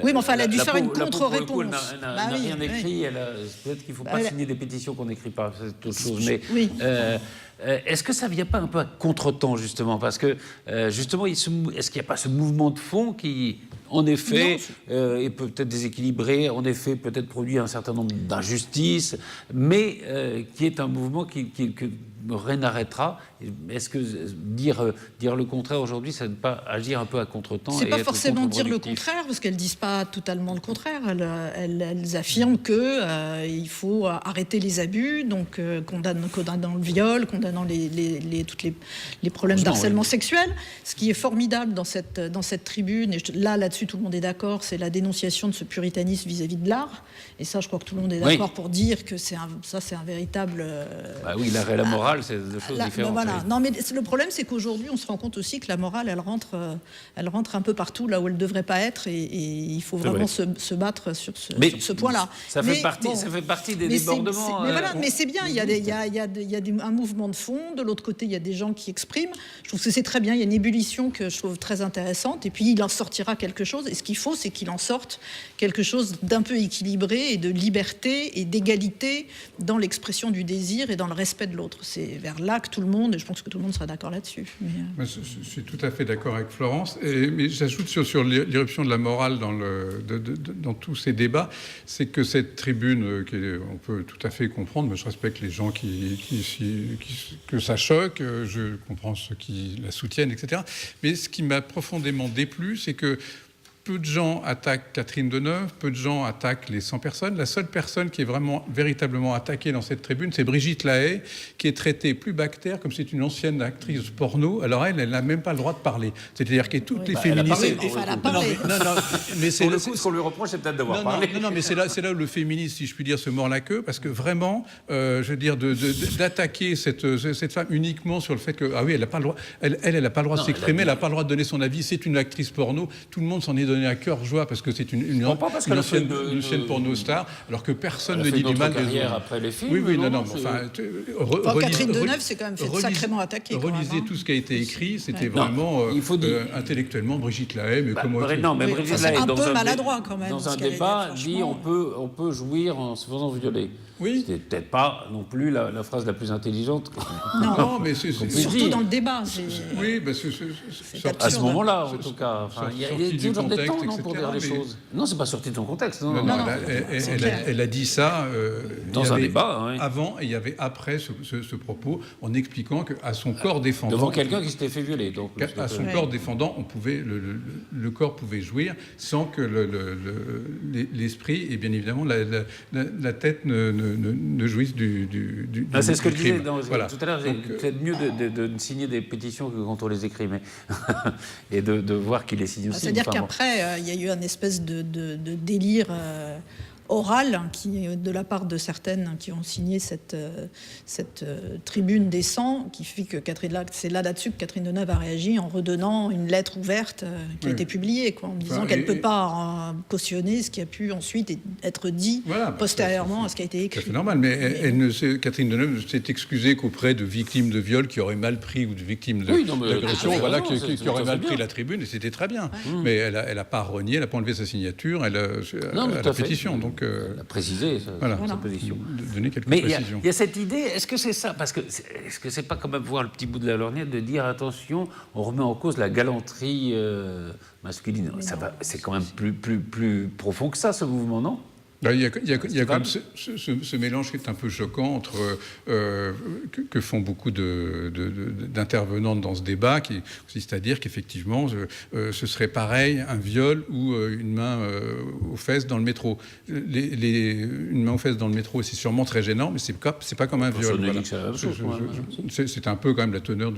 oui, mais enfin, elle a dû faire une contre-réponse. Elle n'a rien écrit. Peut-être qu'il ne faut pas signer des pétitions qu'on n'écrit pas, c'est autre chose. Mais est-ce que ça ne vient pas un peu à contre-temps, justement? Parce que, justement, est-ce qu'il n'y a pas ce mouvement de fond qui, en effet, est peut-être déséquilibré, en effet, peut-être produit un certain nombre d'injustices, mais qui est un mouvement que rien n'arrêtera? Est-ce que dire le contraire aujourd'hui, ça ne pas agir un peu à contre-temps? C'est pas forcément dire le contraire, parce qu'elles disent pas totalement le contraire. Elles affirment que il faut arrêter les abus, donc condamnant le viol, condamnant tous les problèmes d'harcèlement sexuel. Ce qui est formidable dans cette tribune, et là-dessus tout le monde est d'accord, c'est la dénonciation de ce puritanisme vis-à-vis de l'art. Et ça, je crois que tout le monde est d'accord pour dire que c'est un véritable. Oui, l'art et la morale, c'est deux choses différentes. Voilà. Non, mais le problème, c'est qu'aujourd'hui, on se rend compte aussi que la morale, elle rentre un peu partout là où elle ne devrait pas être, et il faut vraiment se battre sur ce point-là. Ça fait partie des débordements. Mais c'est bien. Il y a un mouvement de fond. De l'autre côté, il y a des gens qui expriment. Je trouve que c'est très bien. Il y a une ébullition que je trouve très intéressante. Et puis, il en sortira quelque chose. Et ce qu'il faut, c'est qu'il en sorte quelque chose d'un peu équilibré et de liberté et d'égalité dans l'expression du désir et dans le respect de l'autre. C'est vers là que tout le monde, et je pense que tout le monde sera d'accord là-dessus. Je suis tout à fait d'accord avec Florence, mais j'ajoute sur l'irruption de la morale dans tous ces débats, c'est que cette tribune, on peut tout à fait comprendre, mais je respecte les gens que ça choque, je comprends ceux qui la soutiennent, etc. Mais ce qui m'a profondément déplu, c'est que peu de gens attaquent Catherine Deneuve, peu de gens attaquent les 100 personnes. La seule personne qui est véritablement attaquée dans cette tribune, c'est Brigitte Lahaie, qui est traitée plus bactère, comme c'est une ancienne actrice porno. Alors elle n'a même pas le droit de parler. C'est-à-dire que toutes les féministes... Elle a parlé. Mais c'est pour le coup, ce qu'on lui reproche, c'est peut-être d'avoir parlé. Non, mais c'est là où le féminisme, si je puis dire, se mord la queue, parce que vraiment, je veux dire, d'attaquer cette femme uniquement sur le fait que, elle n'a pas le droit, elle n'a pas le droit de s'exprimer, elle n'a pas le droit de donner son avis, c'est une actrice porno, tout le monde s'en est donné à cœur joie parce que c'est une ancienne porno star, alors que personne ne dit du mal des autres. Après les films. Oui, non. Enfin, Catherine Deneuve s'est quand même fait sacrément attaquer. Relisez tout ce qui a été écrit, c'était vraiment intellectuellement Brigitte Lahaie, mais comment non, mais Brigitte Lahaie, un peu maladroit quand même. Dans un débat, dit on peut jouir en se faisant violer. Oui. C'était peut-être pas non plus la phrase la plus intelligente. Non, mais c'est surtout dans le débat. Oui, à ce moment-là, en tout cas. Il y a toujours des temps pour dire les choses. Non, c'est pas sorti de son contexte. Non, elle a dit ça dans un débat. Avant, et il y avait après ce propos, en expliquant qu'à son corps défendant... Devant quelqu'un qui s'était fait violer. Donc, à son corps défendant, le corps pouvait jouir sans que l'esprit et bien évidemment la tête ne jouissent du c'est ce que je disais tout à l'heure. C'est mieux de signer des pétitions que quand on les écrit, mais et de voir qui les signe aussi. C'est-à-dire qu'après, il y a eu une espèce de délire oral de la part de certaines qui ont signé cette tribune des 100, qui fait que c'est là-dessus que Catherine Deneuve a réagi en redonnant une lettre ouverte qui a été publiée, en disant qu'elle ne peut pas cautionner ce qui a pu ensuite être dit postérieurement à ce qui a été écrit. C'est normal, mais Catherine Deneuve ne s'est excusée qu'auprès de victimes de viol qui auraient mal pris, ou de victimes d'agression, qui auraient mal pris la tribune, et c'était très bien. Mais elle n'a pas renié, elle n'a pas enlevé sa signature à la pétition. Donc, elle a précisé sa position. Donner quelques précisions. Il y a cette idée, est-ce que c'est ça? Parce que est-ce que c'est pas quand même voir le petit bout de la lorgnette de dire attention, on remet en cause la galanterie masculine. C'est quand même plus profond que ça, ce mouvement, non? Il y a quand même ce mélange qui est un peu choquant entre que font beaucoup d'intervenantes dans ce débat, qui consiste à dire qu'effectivement ce serait pareil un viol ou une main aux fesses dans le métro. Une main aux fesses dans le métro, c'est sûrement très gênant, mais c'est pas comme un viol. C'est un peu quand même la teneur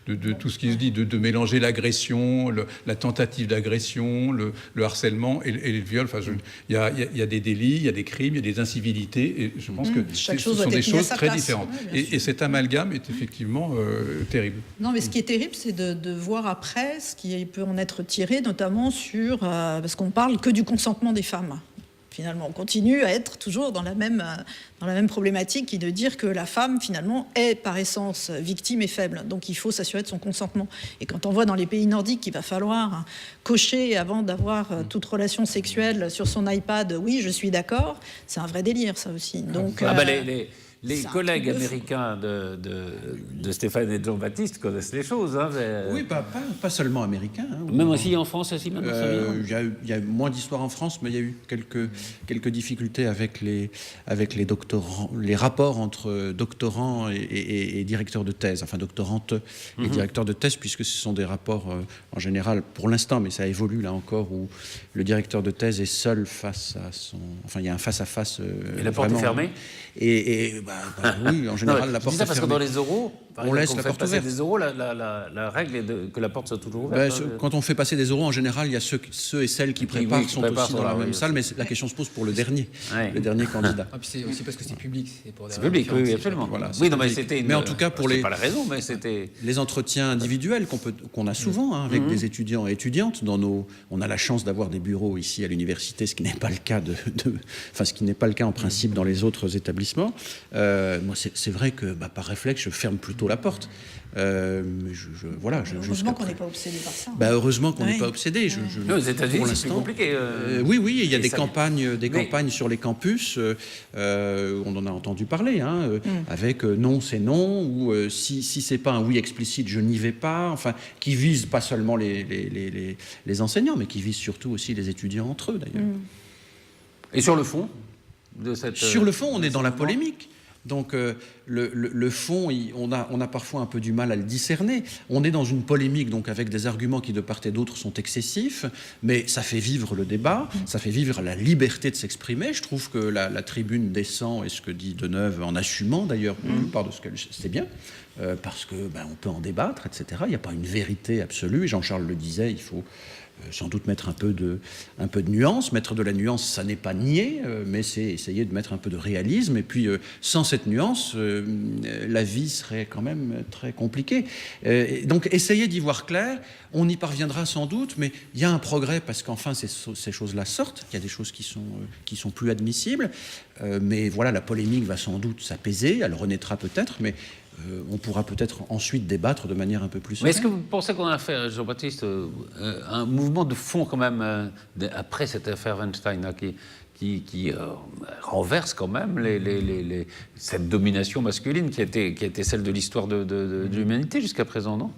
de tout ce qui se dit, de mélanger l'agression, la tentative d'agression, le harcèlement et le viol. Enfin, il y a des délits, il y a des crimes, il y a des incivilités, et je pense que ce sont des choses très différentes. Et cet amalgame est effectivement terrible. Non, mais ce qui est terrible, c'est de voir après ce qui peut en être tiré, notamment sur... parce qu'on parle que du consentement des femmes, finalement. On continue à être toujours dans la même problématique qui est de dire que la femme, finalement, est par essence victime et faible. Donc il faut s'assurer de son consentement. Et quand on voit dans les pays nordiques qu'il va falloir cocher avant d'avoir toute relation sexuelle sur son iPad, oui, je suis d'accord, c'est un vrai délire, ça aussi. Donc, les collègues américains de Stéphane et de Jean-Baptiste connaissent les choses. Hein, oui, pas seulement américains. Hein, même aussi en France, aussi maintenant. Il y a moins d'histoires en France, mais il y a eu quelques difficultés avec les doctorants, les rapports entre doctorants et directeurs de thèse, enfin doctorantes et directeurs de thèse, puisque ce sont des rapports en général, pour l'instant, mais ça évolue là encore, où le directeur de thèse est seul face à son... Enfin, il y a un face-à-face... et la porte est fermée oui, en général, la porte est fermée. Parce que dans les oraux, on laisse la porte ouverte. Des oraux, la règle est que la porte soit toujours ouverte. Quand on fait passer des oraux, en général, il y a ceux et celles qui préparent sont aussi dans la même salle, mais la question se pose pour le dernier candidat. C'est aussi parce que c'est public. C'est public, oui, absolument. Voilà, mais en tout cas, pour pas la raison, mais c'était... Les entretiens individuels qu'on a souvent avec des étudiants et étudiantes. On a la chance d'avoir des bureaux ici à l'université, ce qui n'est pas le cas ce qui n'est pas le cas en principe dans les autres établissements. Moi, c'est vrai que par réflexe, je ferme plutôt la porte. Heureusement qu'on n'est pas obsédé par ça. Heureusement qu'on n'est pas obsédé. Aux États-Unis, c'est plus compliqué. Oui, il y a des campagnes sur les campus. On en a entendu parler, avec non, c'est non, ou si c'est pas un oui explicite, je n'y vais pas. Enfin, qui visent pas seulement les enseignants, mais qui visent surtout aussi les étudiants entre eux, d'ailleurs. Et sur le fond Sur le fond, on est dans la polémique. Donc le fond, on a parfois un peu du mal à le discerner. On est dans une polémique, donc avec des arguments qui de part et d'autre sont excessifs, mais ça fait vivre le débat, ça fait vivre la liberté de s'exprimer. Je trouve que la tribune descend, et ce que dit Deneuve, en assumant d'ailleurs part de ce qu'elle... C'est bien, parce que on peut en débattre, etc. Il n'y a pas une vérité absolue, et Jean-Charles le disait, il faut... sans doute mettre un peu de nuance. Mettre de la nuance, ça n'est pas nier, mais c'est essayer de mettre un peu de réalisme. Et puis, sans cette nuance, la vie serait quand même très compliquée. Donc, essayez d'y voir clair. On y parviendra sans doute, mais il y a un progrès parce qu'enfin, ces choses-là sortent. Il y a des choses qui sont plus admissibles. Mais voilà, la polémique va sans doute s'apaiser. Elle renaîtra peut-être, mais... on pourra peut-être ensuite débattre de manière un peu plus sereine. Mais est-ce que vous pensez qu'on a fait, Jean-Baptiste, un mouvement de fond quand même, après cette affaire Weinstein, qui renverse quand même cette domination masculine qui a été celle de l'histoire de l'humanité jusqu'à présent, non ?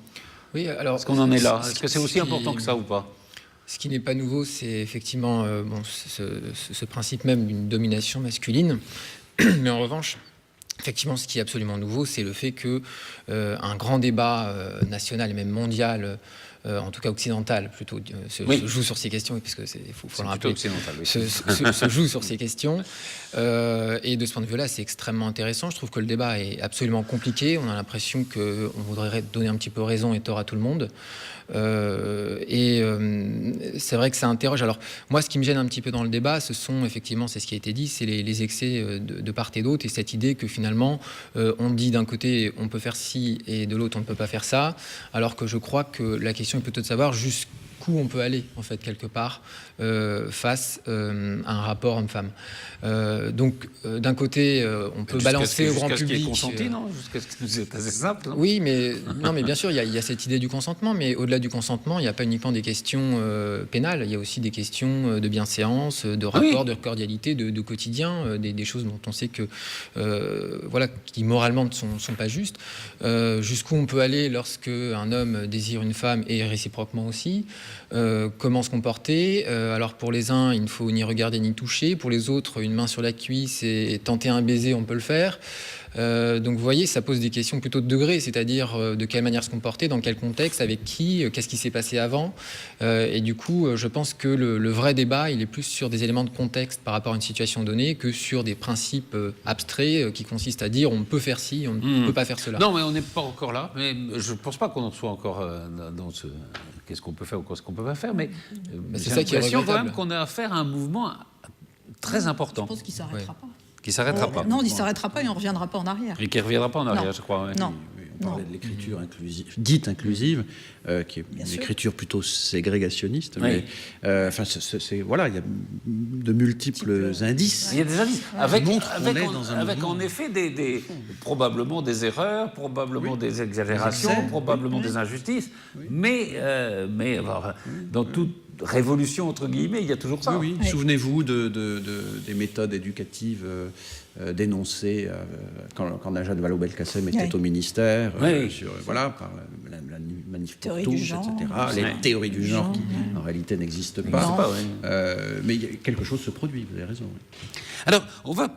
Oui, alors... Est-ce qu'on en est là ? Est-ce que c'est aussi important que ça ou pas ? Ce qui n'est pas nouveau, c'est effectivement ce principe même d'une domination masculine. Mais en revanche... Effectivement, ce qui est absolument nouveau, c'est le fait que un grand débat national et même mondial, en tout cas occidental plutôt, se joue sur ces questions, puisque il faut le rappeler, se joue sur ces questions. Et de ce point de vue-là, c'est extrêmement intéressant. Je trouve que le débat est absolument compliqué. On a l'impression qu'on voudrait donner un petit peu raison et tort à tout le monde. C'est vrai que ça interroge. Alors moi, ce qui me gêne un petit peu dans le débat, c'est ce qui a été dit, c'est les excès de part et d'autre, et cette idée que finalement on dit d'un côté on peut faire ci et de l'autre on ne peut pas faire ça, alors que je crois que la question est plutôt de savoir jusqu'où on peut aller en fait quelque part face à un rapport homme-femme. Donc d'un côté on peut balancer au grand public. Jusqu'à ce qui est consenti, non ? Jusqu'à ce que c'est assez simple. Non ? Oui, mais bien sûr il y a cette idée du consentement, mais au-delà du consentement, il n'y a pas uniquement des questions pénales, il y a aussi des questions de bienséance, de rapport, de cordialité, de quotidien, des choses dont on sait que qui moralement ne sont pas justes. Jusqu'où on peut aller lorsque un homme désire une femme et réciproquement aussi. Comment se comporter. Alors pour les uns, il ne faut ni regarder ni toucher. Pour les autres, une main sur la cuisse et tenter un baiser, on peut le faire. Donc vous voyez, ça pose des questions plutôt de degré, c'est-à-dire de quelle manière se comporter, dans quel contexte, avec qui, qu'est-ce qui s'est passé avant. Et du coup, je pense que le vrai débat, il est plus sur des éléments de contexte par rapport à une situation donnée que sur des principes abstraits qui consistent à dire on peut faire ci, on ne peut pas faire cela. Non, mais on n'est pas encore là. Mais je ne pense pas qu'on en soit encore dans ce... Qu'est-ce qu'on peut faire ou qu'est-ce qu'on ne peut pas faire, mais c'est ça qui est regrettable. quand même qu'on a affaire à un mouvement très important. Je pense qu'il ne s'arrêtera pas. Qui ne s'arrêtera pas. Non, il ne s'arrêtera pas et on ne reviendra pas en arrière. Et qui ne reviendra pas en arrière, je crois. Ouais. Non. parlait de l'écriture inclusive, dite inclusive, qui est une écriture plutôt ségrégationniste. Oui. Mais voilà, il y a de multiples indices. Il y a des indices. Avec en effet probablement des erreurs, probablement des exagérations, probablement des injustices. Oui. Mais dans toute révolution, entre guillemets, il y a toujours ça. Oui. Souvenez-vous des méthodes éducatives dénoncées quand Najat Vallaud-Belkacem était au ministère, par la manif pour tous, etc. Les théories du genre qui, en réalité, n'existent pas. Mais quelque chose se produit, vous avez raison. Oui. Alors, on va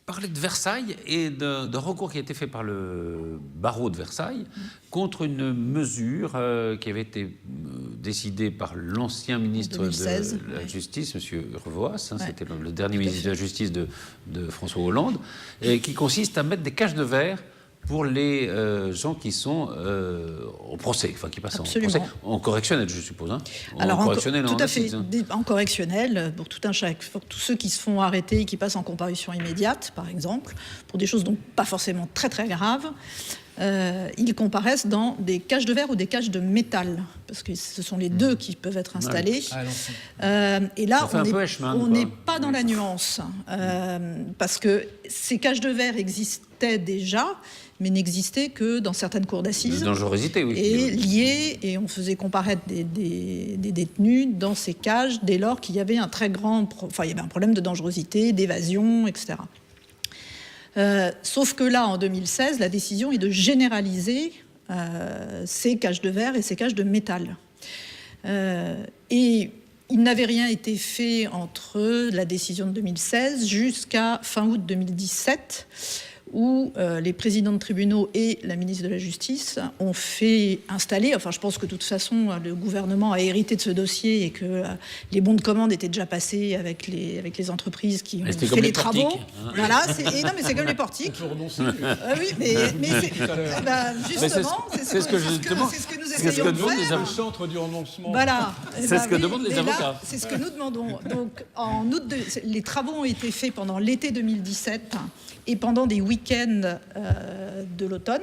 parler de Versailles et d'un recours qui a été fait par le barreau de Versailles contre une mesure qui avait été décidée par l'ancien ministre de la Justice, M. Revoas, c'était le dernier ministre de la Justice de François Hollande, et qui consiste à mettre des cages de verre pour les gens qui sont au procès, enfin qui passent en procès, en correctionnel, je suppose. Hein. Alors, correctionnel, tout à fait, en correctionnel, pour tous ceux qui se font arrêter et qui passent en comparution immédiate, par exemple, pour des choses donc pas forcément très très graves, ils comparaissent dans des cages de verre ou des cages de métal, parce que ce sont les deux qui peuvent être installés. Et là, on n'est pas dans la nuance, parce que ces cages de verre existaient déjà, mais n'existaient que dans certaines cours d'assises. De dangerosité, oui. Et liées, et on faisait comparaître des détenus dans ces cages dès lors qu'il y avait un problème de dangerosité, d'évasion, etc. Sauf que là, en 2016, la décision est de généraliser ces cages de verre et ces cages de métal. Et il n'avait rien été fait entre la décision de 2016 jusqu'à fin août 2017, où les présidents de tribunaux et la ministre de la Justice ont fait installer, je pense que de toute façon le gouvernement a hérité de ce dossier et que les bons de commande étaient déjà passés avec les entreprises qui ont fait les travaux. Hein. Voilà, non mais c'est comme les portiques. Oui, mais justement, c'est ce que nous essayons de faire. Le centre du renoncement. Voilà. C'est ce que demandent les avocats. C'est ce que nous demandons. Donc en août, les travaux ont été faits pendant l'été 2017 et pendant des week-ends de l'automne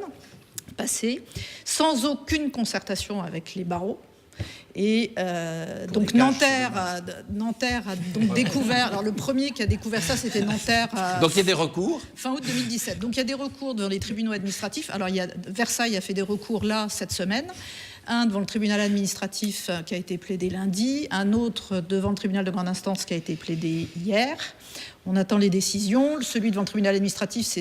passé, sans aucune concertation avec les barreaux. Et donc Nanterre a donc découvert. Alors le premier qui a découvert ça, c'était Nanterre. Donc il y a des recours. Fin août 2017. Donc il y a des recours devant les tribunaux administratifs. Alors Versailles a fait des recours là cette semaine. Un devant le tribunal administratif qui a été plaidé lundi, un autre devant le tribunal de grande instance qui a été plaidé hier. On attend les décisions. Celui devant le tribunal administratif,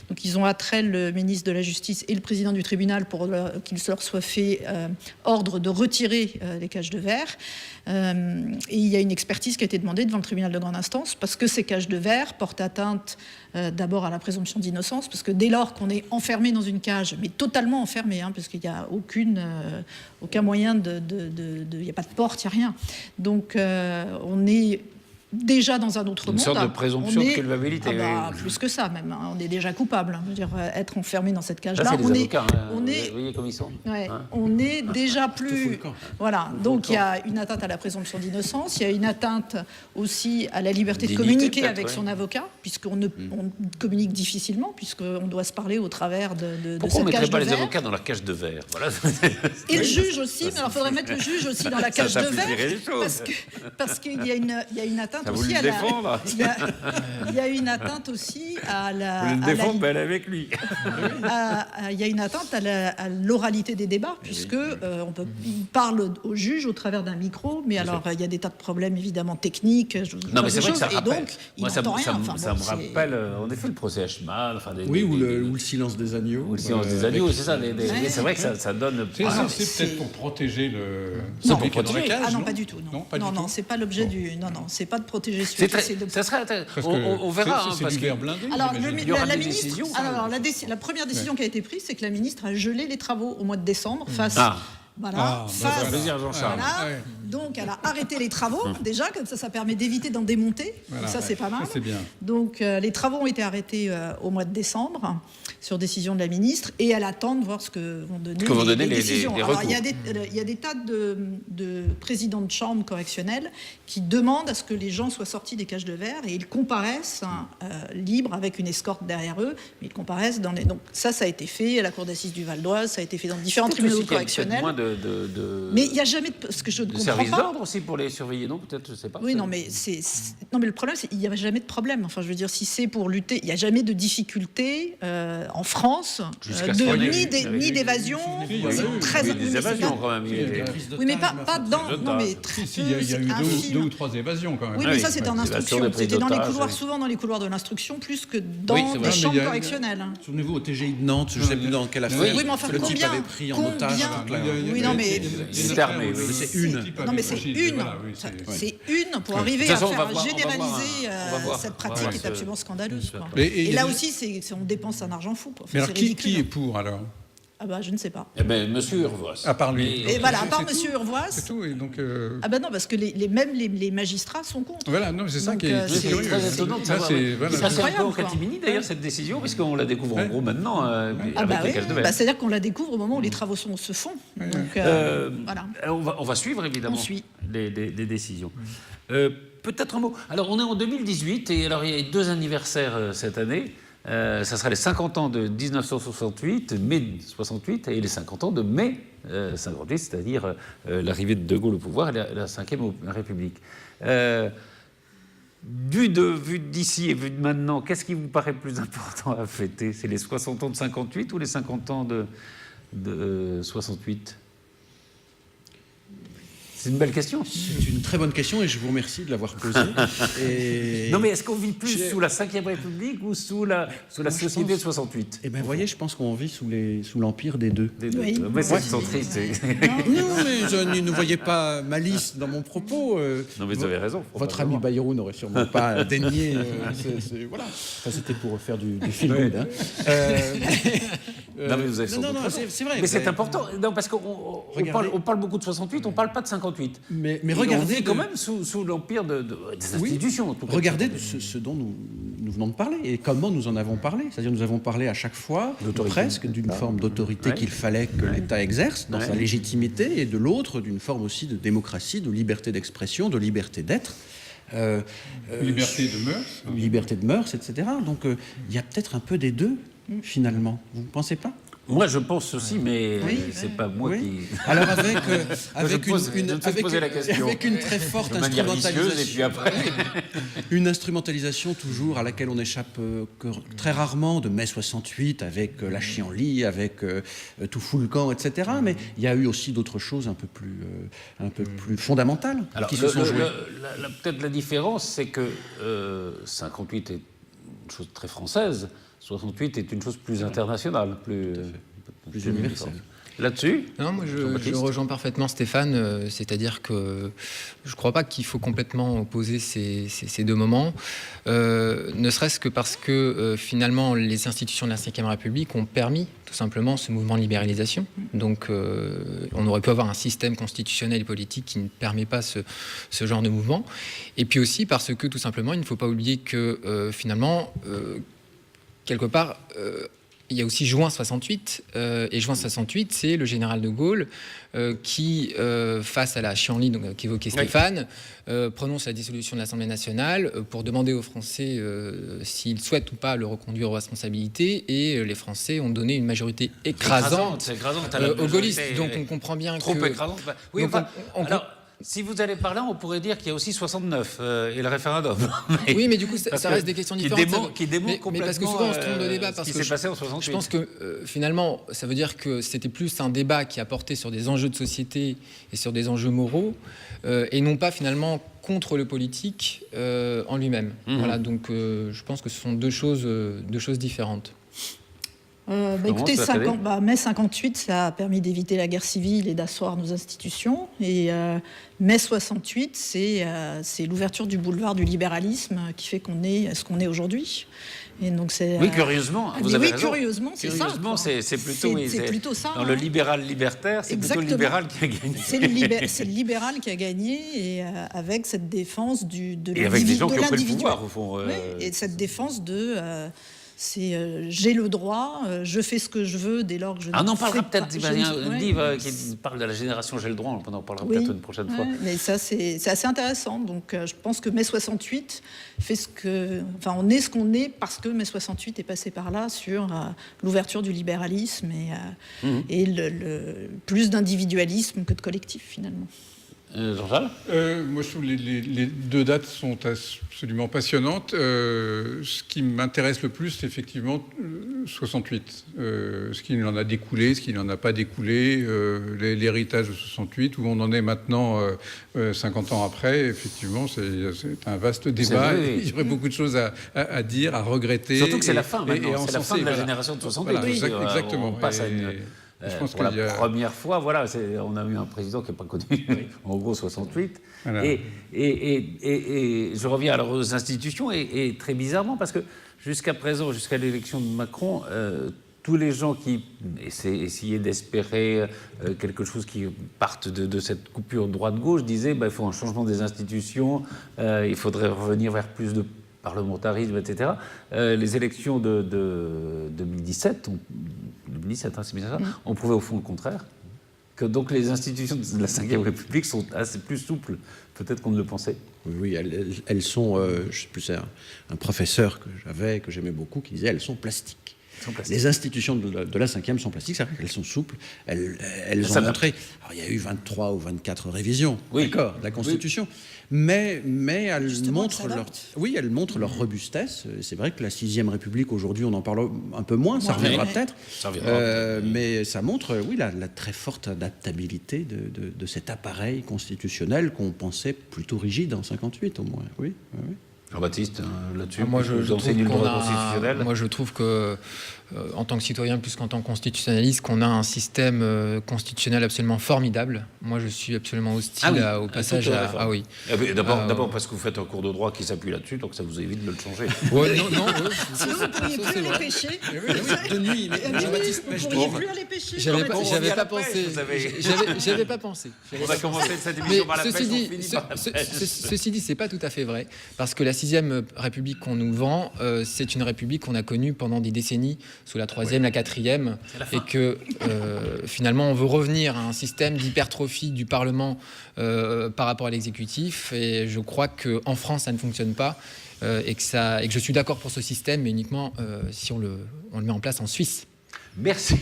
donc ils ont attrait le ministre de la Justice et le président du tribunal pour qu'il leur soit fait ordre de retirer les cages de verre. Et il y a une expertise qui a été demandée devant le tribunal de grande instance parce que ces cages de verre portent atteinte d'abord à la présomption d'innocence, parce que dès lors qu'on est enfermé dans une cage, mais totalement enfermé, parce qu'il n'y a aucun moyen il n'y a pas de porte, il n'y a rien. Donc on est déjà dans un autre monde. Une sorte de présomption de culpabilité. Plus que ça même. On est déjà coupable. Je veux dire, être enfermé dans cette cage-là. C'est des avocats. Vous voyez comme ils sont. On est déjà plus. Voilà. Donc il y a une atteinte à la présomption d'innocence. Il y a une atteinte aussi à la liberté de communiquer avec son avocat, puisqu'on on communique difficilement, puisqu'on doit se parler au travers de cette cage de verre. Pourquoi on ne mettrait pas les avocats dans la cage de verre? Voilà. Et le juge aussi. Mais alors il faudrait mettre le juge aussi dans la cage de verre, parce qu'il y a une atteinte. Il y a une atteinte aussi à la. Vous le défendre, mais elle est avec lui. Il y a une atteinte à l'oralité des débats, puisque il parle au juge au travers d'un micro, mais alors il y a des tas de problèmes évidemment techniques. Non, mais c'est vrai que ça rappelle. Et donc, il n'entend rien. Ça me rappelle, en effet, le procès Hachmal. Ou le silence des agneaux. Ou le silence des agneaux, c'est ça. C'est vrai que ça donne. C'est peut-être pour protéger le. Non, pour protéger. Ah non, pas du tout. Non, c'est pas l'objet du. Non, c'est pas de protéger celui ça serait on verra. C'est du verre blindé. Alors, la première décision qui a été prise, c'est que la ministre a gelé les travaux au mois de décembre face. Ça fait plaisir, Jean-Charles. Voilà. Donc elle a arrêté les travaux, déjà, comme ça permet d'éviter d'en démonter. Voilà, donc ça, c'est pas mal. Ça, c'est bien. Donc les travaux ont été arrêtés au mois de décembre, sur décision de la ministre, et elle attend de voir ce que vont donner les décisions. Alors, il y a des tas de présidents de chambres correctionnelles qui demandent à ce que les gens soient sortis des cages de verre, et ils comparaissent libres, avec une escorte derrière eux, mais ils comparaissent dans les... Donc ça a été fait à la cour d'assises du Val d'Oise, ça a été fait dans différents tribunaux correctionnels. Mais il n'y a jamais ce que je ne comprends pas. Service d'ordre aussi pour les surveiller, non? Peut-être, je ne sais pas. Oui, non, mais le problème, c'est qu'il n'y a jamais de problème. Enfin, je veux dire, si c'est pour lutter, il n'y a jamais de difficulté en France, ni d'évasion. Il y a eu des évasions quand même. Oui, mais pas dans. Non, mais très si, il y a eu deux ou trois évasions quand même. Oui, mais ça, c'était en instruction. C'était dans les couloirs, souvent dans les couloirs de l'instruction, plus que dans des chambres correctionnelles. Souvenez-vous, au TGI de Nantes, je ne sais plus dans quelle affaire, oui, mais enfin, le type avait pris en otage. Oui, non, mais c'est une. Non, mais c'est une. C'est une pour arriver à faire généraliser cette pratique qui est absolument scandaleuse. Et là aussi, on dépense un argent fou. Mais alors, qui est pour alors? Ah bah je ne sais pas. Eh ben Monsieur Urvoas. À part lui. Et voilà, à part Monsieur Urvoas. C'est tout. Et donc. Ah bah non, parce que même les magistrats sont contre. Voilà, non, c'est ça qui est très étonnant de savoir. Ça c'est un peu en catimini d'ailleurs cette décision, puisqu'on la découvre en gros maintenant avec les cages de verre. C'est-à-dire qu'on la découvre au moment où les travaux se font. Donc voilà. On va suivre évidemment les décisions. Peut-être un mot. Alors on est en 2018 et alors il y a 2 anniversaires cette année. Ça sera les 50 ans de 1968, mai 68, et les 50 ans de mai 58, c'est-à-dire l'arrivée de De Gaulle au pouvoir et la 5e République. Vu d'ici et vu de maintenant, qu'est-ce qui vous paraît plus important à fêter? C'est les 60 ans de 58 ou les 50 ans de 68? C'est une belle question. C'est une très bonne question et je vous remercie de l'avoir posée. Non, mais est-ce qu'on vit plus sous la 5e République ou sous la société de 68? Eh bien, vous voyez, je pense qu'on vit sous l'empire des deux. Oui. Mais c'est triste. Non, mais ne voyez pas malice dans mon propos. Non, mais vous avez raison. Votre ami Bayrou n'aurait sûrement pas daigné. Voilà. Enfin, c'était pour faire du feel good. Non, mais vous avez non, c'est vrai. Mais c'est important. Non, parce qu'on parle beaucoup de 68, on ne parle pas de 58. Mais regardez quand même sous l'empire des institutions. Oui. Regardez ce dont nous venons de parler et comment nous en avons parlé. C'est-à-dire nous avons parlé à chaque fois, presque, d'une forme d'autorité qu'il fallait que l'État exerce dans sa légitimité et de l'autre, d'une forme aussi de démocratie, de liberté d'expression, de liberté d'être. Liberté de mœurs. Liberté de mœurs, etc. Donc il y a peut-être un peu des deux, finalement. Vous ne pensez pas ? Moi, je pense aussi, mais c'est pas moi qui. Alors avec une très forte instrumentalisation, et puis après une instrumentalisation toujours à laquelle on échappe très rarement, de mai 68 avec la Chienlit, avec tout fout le camp, etc. Mais il y a eu aussi d'autres choses un peu plus fondamentales qui se sont jouées. Peut-être la différence, c'est que 58 est une chose très française. 68 est une chose plus internationale, plus universelle. Là-dessus? Non, moi je rejoins parfaitement Stéphane, c'est-à-dire que je ne crois pas qu'il faut complètement opposer ces deux moments, ne serait-ce que parce que finalement les institutions de la Ve République ont permis tout simplement ce mouvement de libéralisation. Donc on aurait pu avoir un système constitutionnel et politique qui ne permet pas ce genre de mouvement. Et puis aussi parce que tout simplement il ne faut pas oublier que finalement... quelque part, il y a aussi juin 68, et juin 68, c'est le général de Gaulle qui, face à la Chienlit qu'évoquait Stéphane, prononce la dissolution de l'Assemblée nationale pour demander aux Français s'ils souhaitent ou pas le reconduire aux responsabilités, et les Français ont donné une majorité écrasante aux gaullistes. Donc on comprend bien trop écrasante. Oui, alors, si vous allez par là, on pourrait dire qu'il y a aussi 69 et le référendum. Oui, mais du coup, ça reste des questions différentes. Qui démontrent complètement parce que souvent, on se trompe de débat. Parce que s'est passé en 68. Je pense que finalement, ça veut dire que c'était plus un débat qui a porté sur des enjeux de société et sur des enjeux moraux, et non pas finalement contre le politique en lui-même. Voilà, donc je pense que ce sont deux choses différentes. Écoutez, mai 58, ça a permis d'éviter la guerre civile et d'asseoir nos institutions. Et mai 68, c'est l'ouverture du boulevard du libéralisme qui fait qu'on est ce qu'on est aujourd'hui. Et donc c'est, oui, curieusement, vous avez raison. Curieusement, c'est ça. Curieusement, c'est plutôt, c'est plutôt ça. Dans le libéral libertaire, c'est plutôt le libéral qui a gagné. C'est le libéral qui a gagné, et avec cette défense de l'individu. Et avec des gens qui ont pris le pouvoir, au fond. Oui, et cette défense de... j'ai le droit, je fais ce que je veux dès lors que je ne on en parlera fais peut-être. pas. Il y a un livre qui parle de la génération J'ai le droit, on en parlera peut-être une prochaine fois. Mais ça, c'est assez intéressant. Donc, je pense que mai 68 fait on est ce qu'on est parce que mai 68 est passé par là sur l'ouverture du libéralisme et plus d'individualisme que de collectif, finalement. Jean-Charles ? Moi, je trouve que les deux dates sont absolument passionnantes. Ce qui m'intéresse le plus, c'est effectivement 68. Ce qui en a découlé, ce qui n'en a pas découlé, l'héritage de 68, où on en est maintenant 50 ans après. Effectivement, c'est un vaste débat. Il y aurait beaucoup de choses à dire, à regretter. Surtout que c'est la fin maintenant. C'est la fin de la génération de 68. Voilà, exactement. On passe à une... Je pense pour la première fois, on a eu un président qui n'est pas connu, en gros 68. Voilà. Et je reviens alors aux institutions, et très bizarrement, parce que jusqu'à présent, jusqu'à l'élection de Macron, tous les gens qui essayaient d'espérer quelque chose qui parte de cette coupure droite-gauche disaient il faut un changement des institutions, il faudrait revenir vers plus de parlementarisme, etc. Les élections de 2017, c'est bien ça, on prouvait au fond le contraire, que donc les institutions de la Ve République sont assez plus souples, peut-être qu'on ne le pensait. Oui, elles sont, je sais plus, c'est un professeur que j'aimais beaucoup, qui disait, elles sont plastiques. Les institutions de la Ve sont plastiques, c'est vrai qu'elles sont souples, elles ont montré... Alors, il y a eu 23 ou 24 révisions, d'accord, de la Constitution, mais elles montrent leur robustesse. C'est vrai que la 6e République, aujourd'hui, on en parle un peu moins, ça reviendra peut-être, mais ça montre, la très forte adaptabilité de cet appareil constitutionnel qu'on pensait plutôt rigide en 58, au moins, oui. Jean-Baptiste, là-dessus, moi je trouve que en tant que citoyen plus qu'en tant que constitutionnaliste, qu'on a un système constitutionnel absolument formidable. Moi je suis absolument hostile au passage à... oui. D'abord parce que vous faites un cours de droit qui s'appuie là-dessus, donc ça vous évite de le changer. Sinon vous pourriez plus aller pêcher. De nuit, mais Jean-Baptiste pêche de jour. Plus aller pêcher. J'avais pas pensé. On va commencer cette émission par la pêche, on finit par la pêche. Ceci dit, c'est pas tout à fait vrai, parce que la 6e République qu'on nous vend, c'est une République qu'on a connue pendant des décennies, sous la 3e, la 4e, et que finalement on veut revenir à un système d'hypertrophie du Parlement par rapport à l'exécutif, et je crois qu'en France ça ne fonctionne pas, et que je suis d'accord pour ce système, mais uniquement si on le met en place en Suisse. Merci.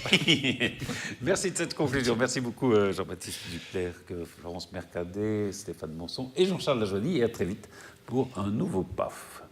Merci de cette conclusion. Merci beaucoup Jean-Baptiste Duclercq, Florence Mercadet, Stéphane Monson et Jean-Charles Lajoie, et à très vite pour un nouveau PAF.